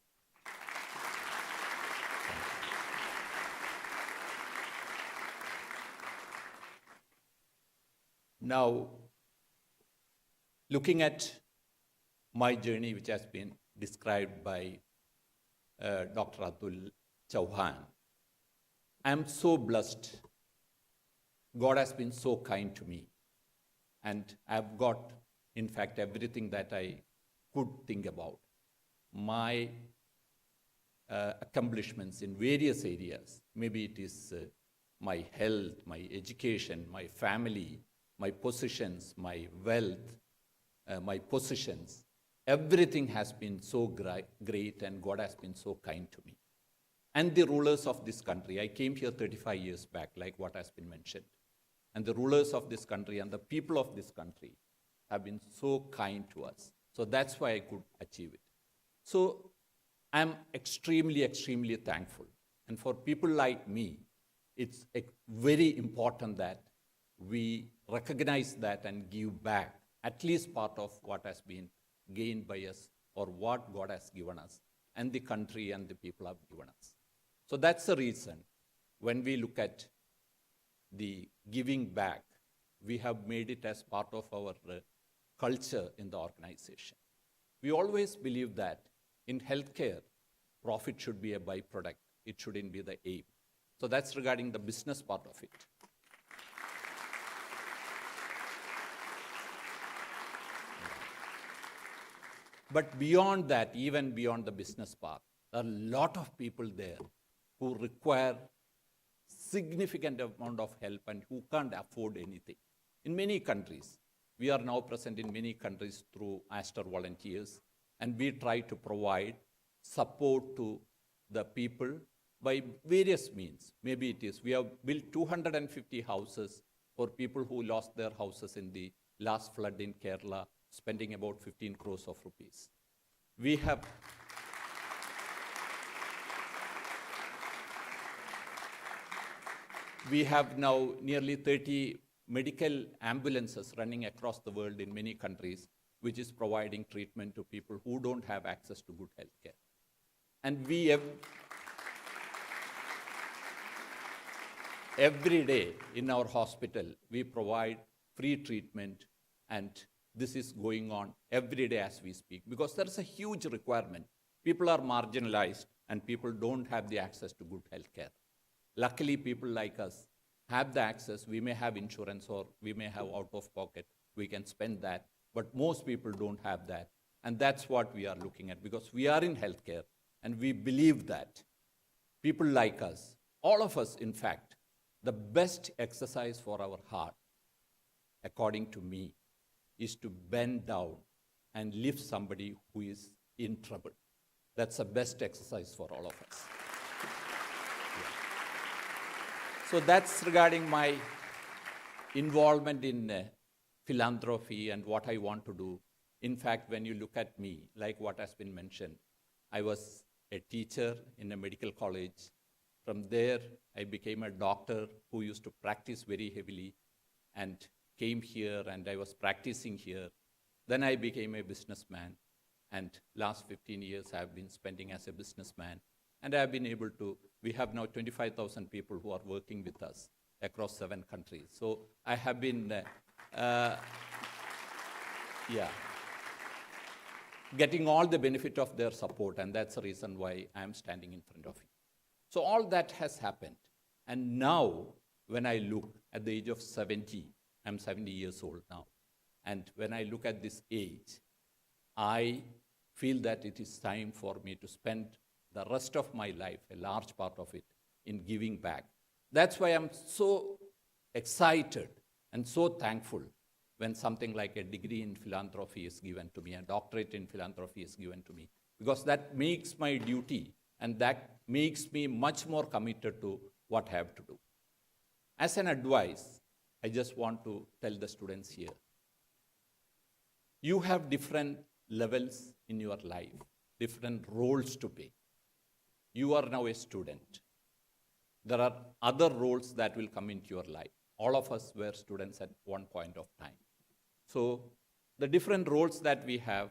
Now, looking at my journey, which has been described by Dr. Atul Chauhan, I'm so blessed. God has been so kind to me. And I've got, in fact, everything that I could think about. My accomplishments in various areas, maybe it is my health, my education, my family, my positions, my wealth, my possessions, everything has been so great, and God has been so kind to me. And the rulers of this country, I came here 35 years back, like what has been mentioned. And the rulers of this country and the people of this country have been so kind to us. So that's why I could achieve it. So I'm extremely, extremely thankful. And for people like me, it's very important that we recognize that and give back at least part of what has been gained by us, or what God has given us, and the country and the people have given us. So that's the reason when we look at the giving back, we have made it as part of our culture in the organization. We always believe that in healthcare, profit should be a byproduct. It shouldn't be the aim. So that's regarding the business part of it. But beyond that, even beyond the business part, there are a lot of people there who require significant amount of help and who can't afford anything. In many countries, we are now present in many countries through Aster volunteers, and we try to provide support to the people by various means. Maybe it is, we have built 250 houses for people who lost their houses in the last flood in Kerala, spending about 15 crores of rupees. We have now nearly 30 medical ambulances running across the world in many countries, which is providing treatment to people who don't have access to good health care. And we have, every day in our hospital, we provide free treatment, and this is going on every day as we speak, because there is a huge requirement. People are marginalized and people don't have the access to good health care. Luckily, people like us have the access. We may have insurance or we may have out of pocket. We can spend that, but most people don't have that. And that's what we are looking at, because we are in healthcare and we believe that people like us, all of us, in fact, the best exercise for our heart, according to me, is to bend down and lift somebody who is in trouble. That's the best exercise for all of us. So that's regarding my involvement in philanthropy and what I want to do. In fact, when you look at me, like what has been mentioned, I was a teacher in a medical college. From there, I became a doctor who used to practice very heavily and came here, and I was practicing here. Then I became a businessman, and last 15 years I have been spending as a businessman. And I have been able to, we have now 25,000 people who are working with us across 7 countries. So I have been, getting all the benefit of their support, and that's the reason why I'm standing in front of you. So all that has happened. And now, when I look at the age of 70, I'm 70 years old now, and when I look at this age, I feel that it is time for me to spend the rest of my life, a large part of it, in giving back. That's why I'm so excited and so thankful when something like a degree in philanthropy is given to me, a doctorate in philanthropy is given to me, because that makes my duty and that makes me much more committed to what I have to do. As an advice, I just want to tell the students here, you have different levels in your life, different roles to play. You are now a student. There are other roles that will come into your life. All of us were students at one point of time. So the different roles that we have,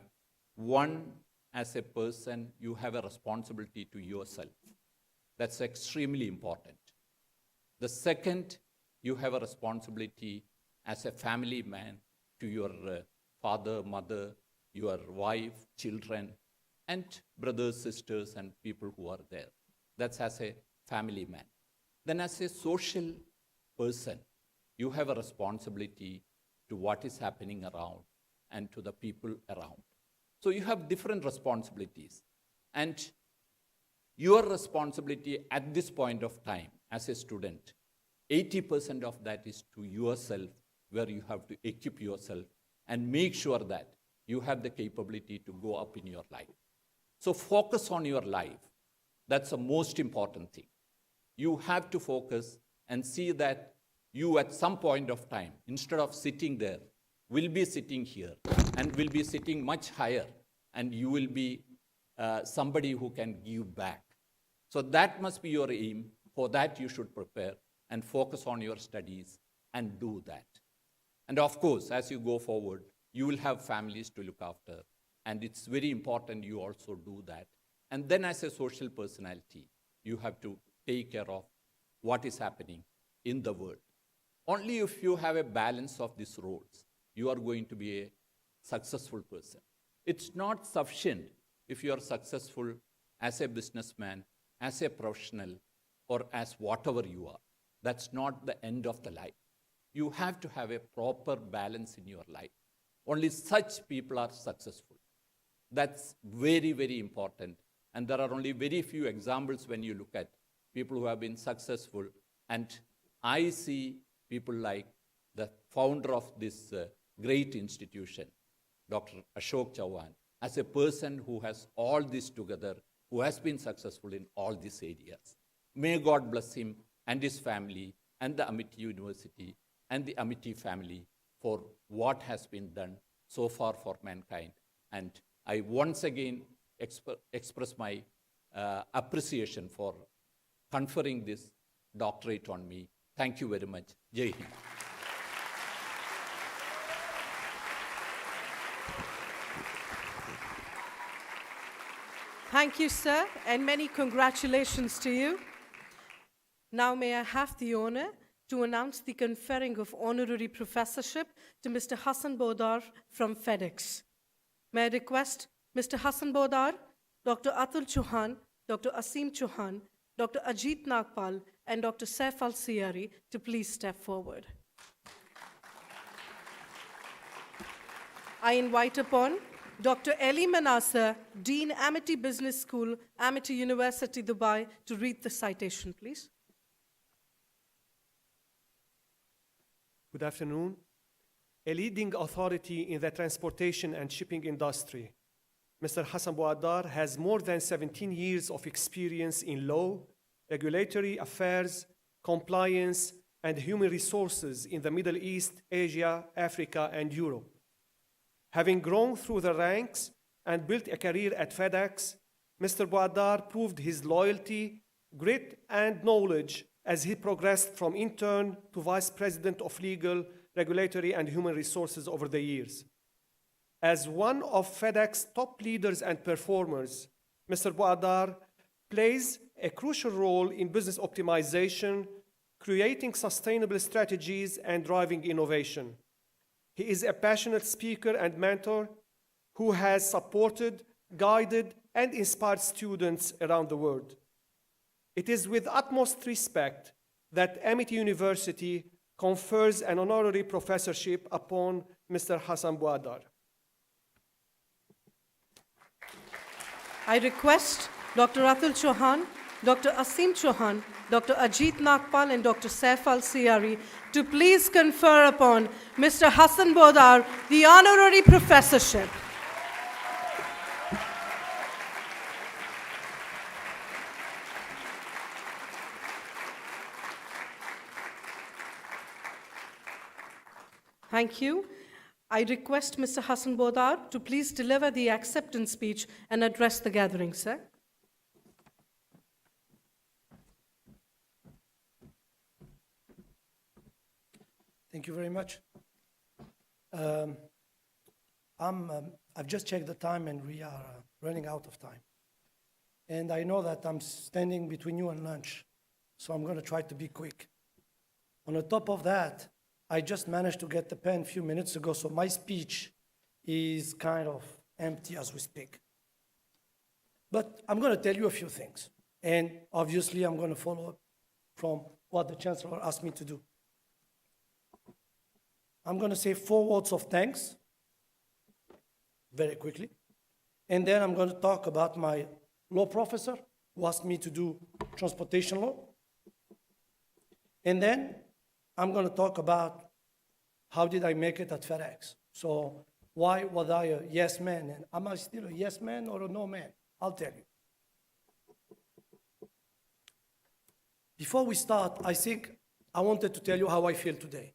one, as a person, you have a responsibility to yourself. That's extremely important. The second, you have a responsibility as a family man to your father, mother, your wife, children, and brothers, sisters, and people who are there. That's as a family man. Then as a social person, you have a responsibility to what is happening around and to the people around. So you have different responsibilities. And your responsibility at this point of time as a student, 80% of that is to yourself, where you have to equip yourself and make sure that you have the capability to go up in your life. So focus on your life. That's the most important thing. You have to focus and see that you at some point of time, instead of sitting there, will be sitting here and will be sitting much higher, and you will be somebody who can give back. So that must be your aim. For that, you should prepare and focus on your studies and do that. And of course, as you go forward, you will have families to look after, and it's very important you also do that. And then as a social personality, you have to take care of what is happening in the world. Only if you have a balance of these roles, you are going to be a successful person. It's not sufficient if you are successful as a businessman, as a professional, or as whatever you are. That's not the end of the life. You have to have a proper balance in your life. Only such people are successful. That's very, very important. And there are only very few examples when you look at people who have been successful. And I see people like the founder of this great institution, Dr. Ashok Chauhan, as a person who has all this together, who has been successful in all these areas. May God bless him and his family and the Amity University and the Amity family for what has been done so far for mankind. And I once again express my appreciation for conferring this doctorate on me. Thank you very much. Jai Hind. Thank you, sir, and many congratulations to you. Now may I have the honor to announce the conferring of honorary professorship to Mr. Hassan Bodar from FedEx. May I request Mr. Hassan Bodar, Dr. Atul Chauhan, Dr. Asim Chauhan, Dr. Ajit Nagpal, and Dr. Saif Al-Siyari to please step forward. I invite upon Dr. Eli Manasser, Dean, Amity Business School, Amity University, Dubai, to read the citation, please. Good afternoon. A leading authority in the transportation and shipping industry, Mr. Hassan Bouaddar has more than 17 years of experience in law, regulatory affairs, compliance, and human resources in the Middle East, Asia, Africa, and Europe. Having grown through the ranks and built a career at FedEx, Mr. Bouaddar proved his loyalty, grit, and knowledge as he progressed from intern to vice president of legal, regulatory, and human resources over the years. As one of FedEx's top leaders and performers, Mr. Bouaddar plays a crucial role in business optimization, creating sustainable strategies, and driving innovation. He is a passionate speaker and mentor who has supported, guided, and inspired students around the world. It is with utmost respect that Amity University confers an honorary professorship upon Mr. Hassan Bouaddar. I request Dr. Atul Chauhan, Dr. Asim Chauhan, Dr. Ajit Nagpal, and Dr. Saif Al-Siyari to please confer upon Mr. Hassan Bouaddar the honorary professorship. Thank you. I request Mr. Hassan Bouaddar to please deliver the acceptance speech and address the gathering, sir. Thank you very much. I've just checked the time and we are running out of time. And I know that I'm standing between you and lunch, so I'm going to try to be quick. On the top of that, I just managed to get the pen a few minutes ago, so my speech is kind of empty as we speak. But I'm going to tell you a few things. And obviously, I'm going to follow up from what the Chancellor asked me to do. I'm going to say 4 words of thanks very quickly. And then I'm going to talk about my law professor who asked me to do transportation law. And then I'm going to talk about how did I make it at FedEx. So why was I a yes man? And am I still a yes man or a no man? I'll tell you. Before we start, I think I wanted to tell you how I feel today.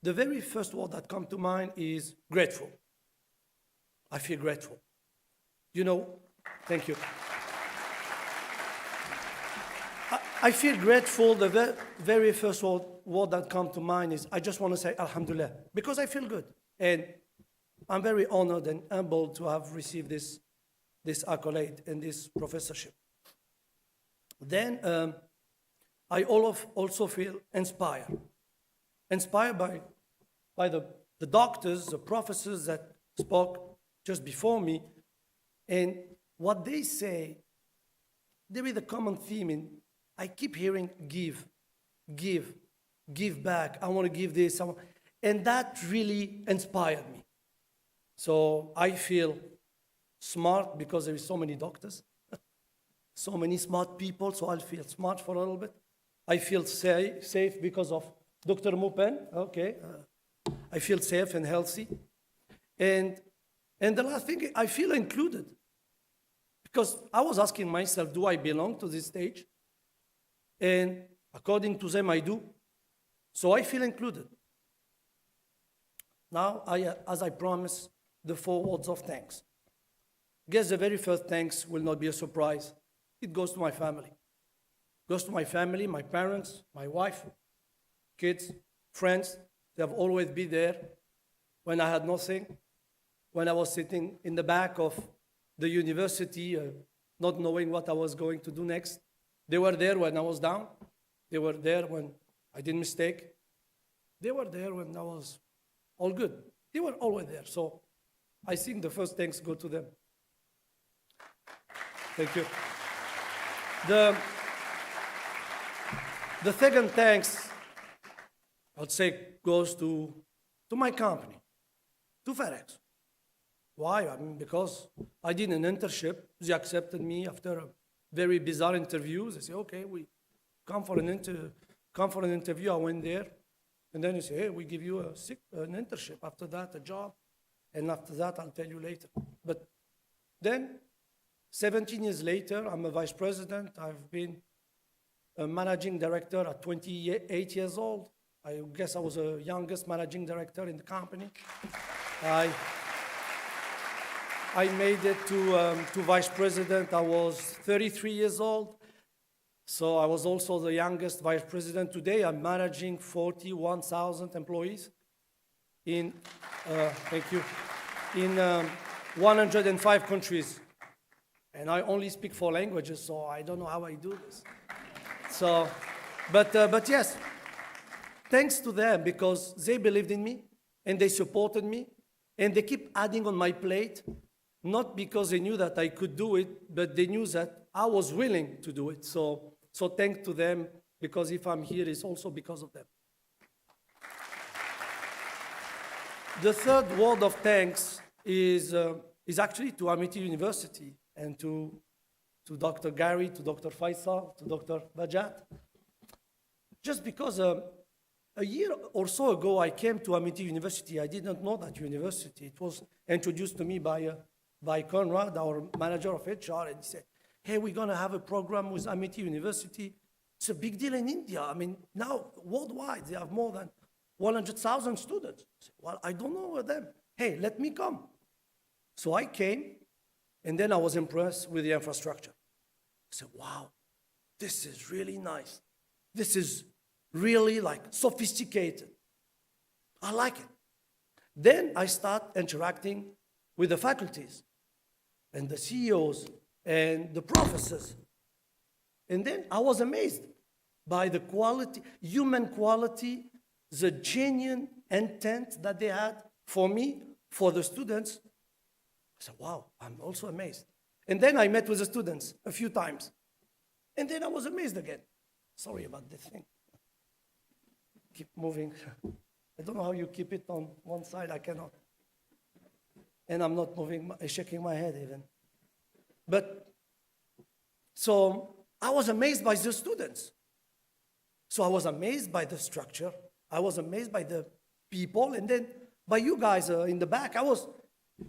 The very first word that comes to mind is grateful. I feel grateful. You know, thank you. I feel grateful. The very first word that comes to mind is I just want to say Alhamdulillah, because I feel good. And I'm very honored and humbled to have received this accolade and this professorship. Then I also feel inspired. Inspired by the doctors, the professors that spoke just before me, and what they say, there is a common theme in, I keep hearing give back, I want to give this, and that really inspired me. So I feel smart because there is so many doctors, so many smart people, so I'll feel smart for a little bit. I feel safe because of Dr. Mupen, okay. I feel safe and healthy. And the last thing, I feel included. Because I was asking myself, do I belong to this stage? And according to them, I do. So I feel included. Now, as I promised, the 4 words of thanks. Guess the very first thanks will not be a surprise. It goes to my family. It goes to my family, my parents, my wife, kids, friends. They have always been there when I had nothing, when I was sitting in the back of the university, not knowing what I was going to do next. They were there when I was down. They were there when I did mistake. They were there when I was all good. They were always there. So I think the first thanks go to them. Thank you. The second thanks, I'd say, goes to my company, to FedEx. Why? I mean, because I did an internship. They accepted me after a very bizarre interview. They say, okay, we come for an interview. I went there. And then they say, hey, we give you an internship. After that, a job. And after that, I'll tell you later. But then, 17 years later, I'm a vice president. I've been a managing director at 28 years old. I guess I was the youngest managing director in the company. I made it to vice president. I was 33 years old. So I was also the youngest vice president. Today, I'm managing 41,000 employees in, thank you, in 105 countries. And I only speak 4 languages, so I don't know how I do this. So, but yes, thanks to them, because they believed in me, and they supported me, and they keep adding on my plate, not because they knew that I could do it, but they knew that I was willing to do it. So thanks to them, because if I'm here, it's also because of them. The third word of thanks is actually to Amity University and to Dr. Gary, to Dr. Faisal, to Dr. Bajat. Just because a year or so ago, I came to Amity University. I didn't know that university. It was introduced to me by Conrad, our manager of HR, and he said, hey, we're going to have a program with Amity University. It's a big deal in India. I mean, now, worldwide, they have more than 100,000 students. I said, well, I don't know them. Hey, let me come. So I came, and then I was impressed with the infrastructure. I said, wow, this is really nice. This is really like sophisticated. I like it. Then I start interacting with the faculties and the CEOs and the professors. And then I was amazed by the quality, human quality, the genuine intent that they had for me, for the students. I said, wow, I'm also amazed. And then I met with the students a few times. And then I was amazed again. Sorry about this thing. Keep moving. I don't know how you keep it on one side. I cannot. And I'm not moving, shaking my head even. But, so I was amazed by the students. So I was amazed by the structure. I was amazed by the people. And then by you guys in the back,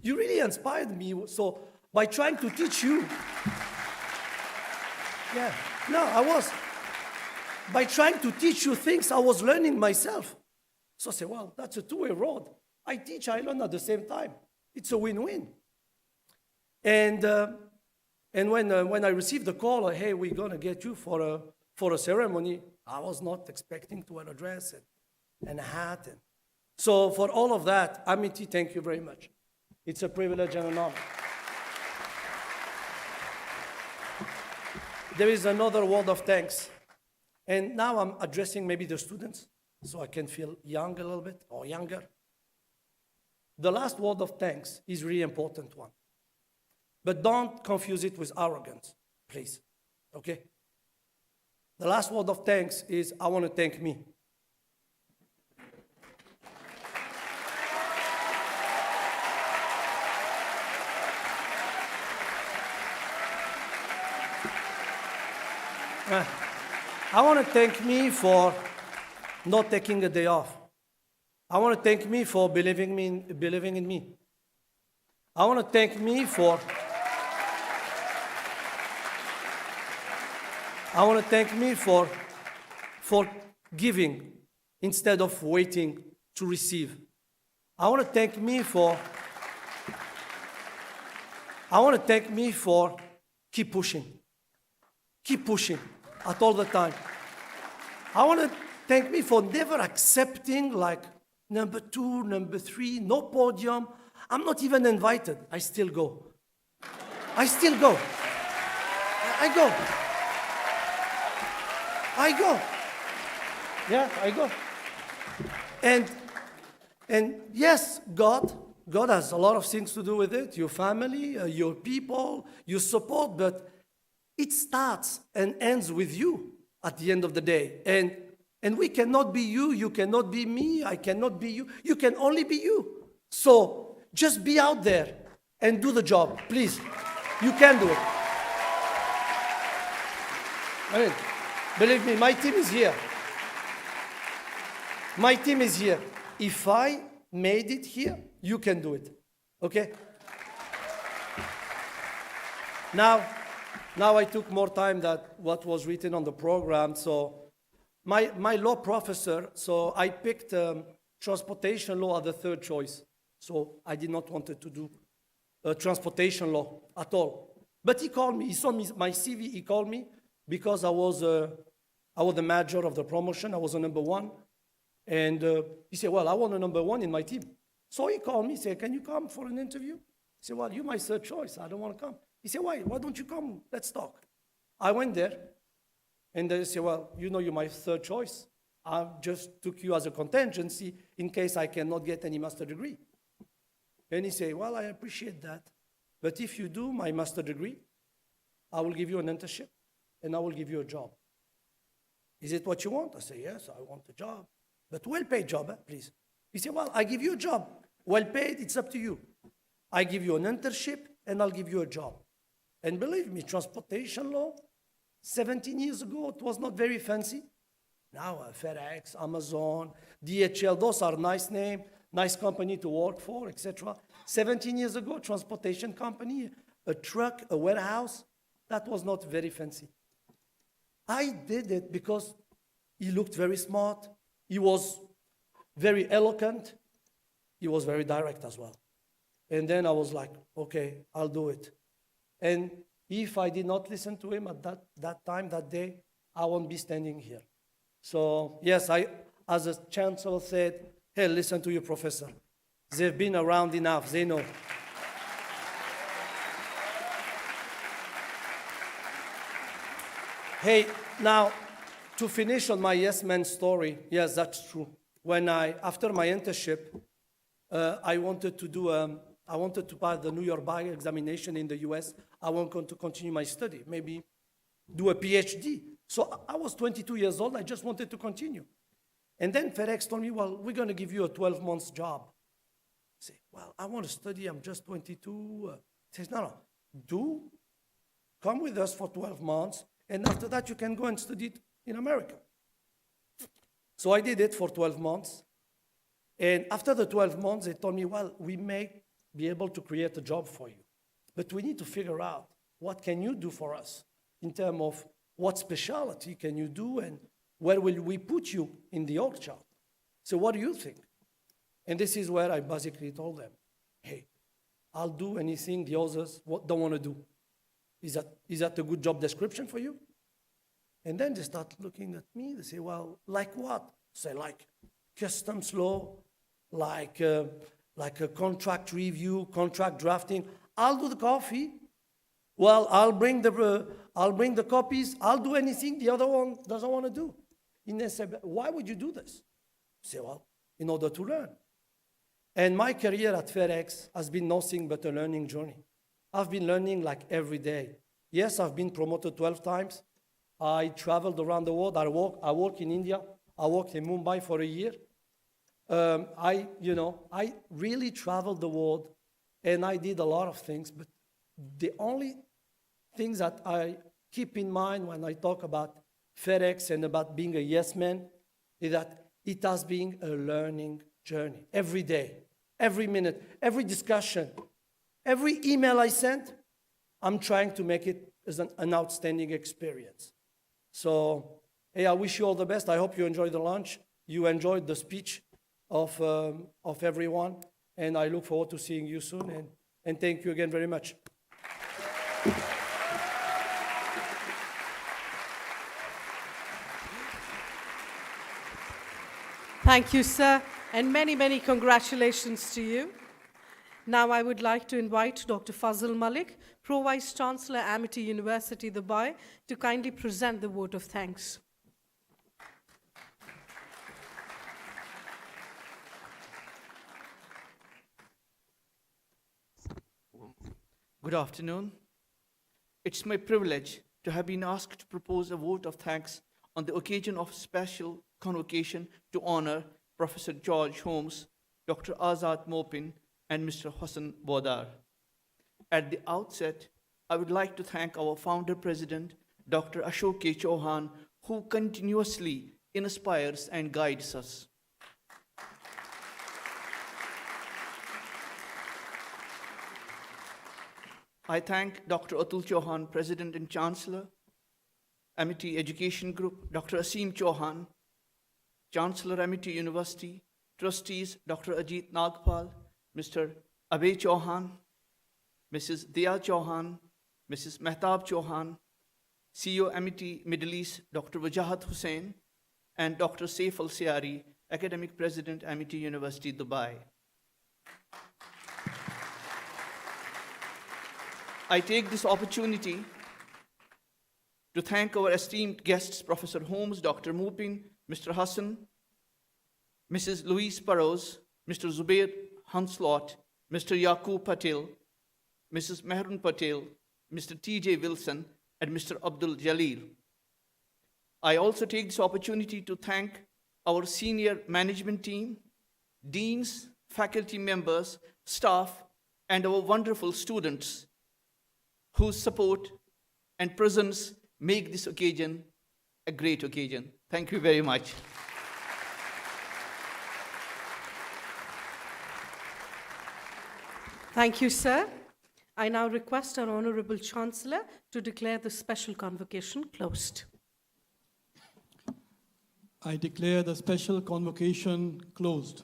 you really inspired me. So by trying to teach you, by trying to teach you things, I was learning myself. So I said, well, that's a two-way road. I teach, I learn at the same time. It's a win-win. And when I received the call, hey, we're going to get you for a ceremony, I was not expecting to wear a dress and a hat. So for all of that, Amity, thank you very much. It's a privilege and an honor. There is another word of thanks. And now I'm addressing maybe the students, so I can feel young a little bit, or younger. The last word of thanks is a really important one. But don't confuse it with arrogance, please, okay? The last word of thanks is, I want to thank me. I want to thank me for not taking a day off. I want to thank me for believing in me. I want to thank me for giving instead of waiting to receive. I want to thank me for keep pushing at all the time. I want to thank me for never accepting like number 2, number 3, no podium. I'm not even invited. I still go. I go. Yeah, I go. And yes, God has a lot of things to do with it. Your family, your people, your support, but it starts and ends with you at the end of the day. And we cannot be you, you cannot be me, I cannot be you. You can only be you. So just be out there and do the job, please. You can do it. I mean, believe me, my team is here. My team is here. If I made it here, you can do it. Okay? Now I took more time than what was written on the program. So my law professor, so I picked transportation law as the third choice. So I did not want to do transportation law at all. But he called me, he saw my CV, he called me because I was the manager of the promotion, I was a number one. And he said, well, I want a number one in my team. So he called me, he said, can you come for an interview? I said, well, you're my third choice, I don't want to come. He said, why don't you come? Let's talk. I went there, and they said, well, you know you're my third choice. I just took you as a contingency in case I cannot get any master degree. And he said, well, I appreciate that. But if you do my master degree, I will give you an internship, and I will give you a job. Is it what you want? I said, yes, I want a job. But well-paid job, please. He said, well, I give you a job. Well-paid, it's up to you. I give you an internship, and I'll give you a job. And believe me, transportation law, 17 years ago, it was not very fancy. Now, FedEx, Amazon, DHL, those are nice names, nice company to work for, etc. 17 years ago, transportation company, a truck, a warehouse, that was not very fancy. I did it because he looked very smart. He was very eloquent. He was very direct as well. And then I was like, okay, I'll do it. And if I did not listen to him at that time, that day, I won't be standing here. So yes, as a chancellor said, hey, listen to your professor. They've been around enough, they know. Hey, now, to finish on my yes man story, yes, that's true. After my internship, I wanted to pass the New York bar examination in the US. I wanted to continue my study, maybe do a PhD. So I was 22 years old, I just wanted to continue. And then FedEx told me, well, we're going to give you a 12-month job. I say, well, I want to study, I'm just 22. He says, no, come with us for 12 months, and after that you can go and study it in America. So I did it for 12 months. And after the 12 months, they told me, well, we may be able to create a job for you, but we need to figure out what can you do for us in terms of what specialty can you do and where will we put you in the org chart. So what do you think? And this is where I basically told them, hey, I'll do anything the others don't want to do. Is that a good job description for you? And then they start looking at me, they say, well, like what? Say, like customs law, like a contract review, contract drafting. I'll do the coffee. Well, I'll bring the copies. I'll do anything the other one doesn't want to do. And they said, why would you do this? I say, well, in order to learn. And my career at FedEx has been nothing but a learning journey. I've been learning like every day. Yes, I've been promoted 12 times. I traveled around the world. I work in India. I worked in Mumbai for a year. I really traveled the world, and I did a lot of things. But the only things that I keep in mind when I talk about FedEx and about being a yes man is that it has been a learning journey. Every day, every minute, every discussion, every email I sent, I'm trying to make it as an outstanding experience. So, hey, I wish you all the best. I hope you enjoyed the lunch. You enjoyed the speech of everyone. And I look forward to seeing you soon. And thank you again very much. Thank you, sir, and many, many congratulations to you. Now I would like to invite Dr. Fazil Malik, Pro-Vice Chancellor, Amity University, Dubai, to kindly present the vote of thanks. Good afternoon. It's my privilege to have been asked to propose a vote of thanks on the occasion of special convocation to honor Professor George Holmes, Dr. Azad Mopin, and Mr. Hassan Bodar. At the outset, I would like to thank our founder president, Dr. Ashok K. Chauhan, who continuously inspires and guides us. I thank Dr. Atul Chauhan, President and Chancellor, Amity Education Group, Dr. Asim Chauhan, Chancellor, Amity University, Trustees, Dr. Ajit Nagpal, Mr. Abhay Chauhan, Mrs. Dia Chauhan, Mrs. Mehtab Chauhan, CEO Amity Middle East, Dr. Wajahat Hussain, and Dr. Saif Al-Siari, Academic President, Amity University, Dubai. I take this opportunity to thank our esteemed guests, Professor Holmes, Dr. Mupin, Mr. Hassan, Mrs. Louise Parrows, Mr. Zubair Hanslot, Mr. Yaqub Patel, Mrs. Mehrun Patel, Mr. T.J. Wilson, and Mr. Abdul Jalil. I also take this opportunity to thank our senior management team, deans, faculty members, staff, and our wonderful students whose support and presence make this occasion a great occasion. Thank you very much. Thank you, sir. I now request our Honorable Chancellor to declare the special convocation closed. I declare the special convocation closed.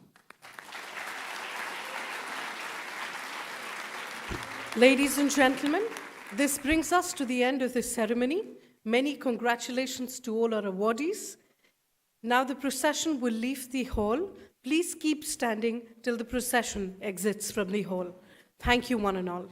Ladies and gentlemen, this brings us to the end of this ceremony. Many congratulations to all our awardees. Now the procession will leave the hall. Please keep standing till the procession exits from the hall. Thank you, one and all.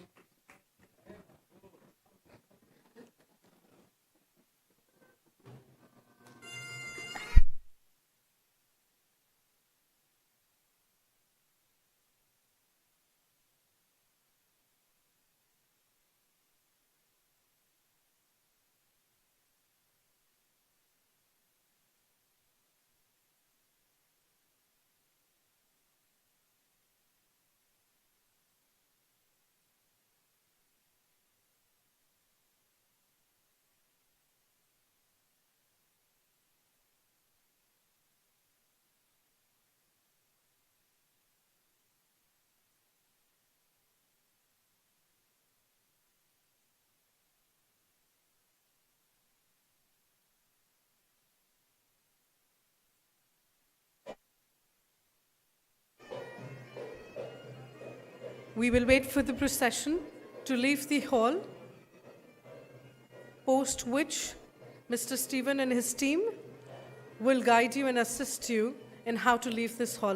We will wait for the procession to leave the hall, post which Mr. Stephen and his team will guide you and assist you in how to leave this hall.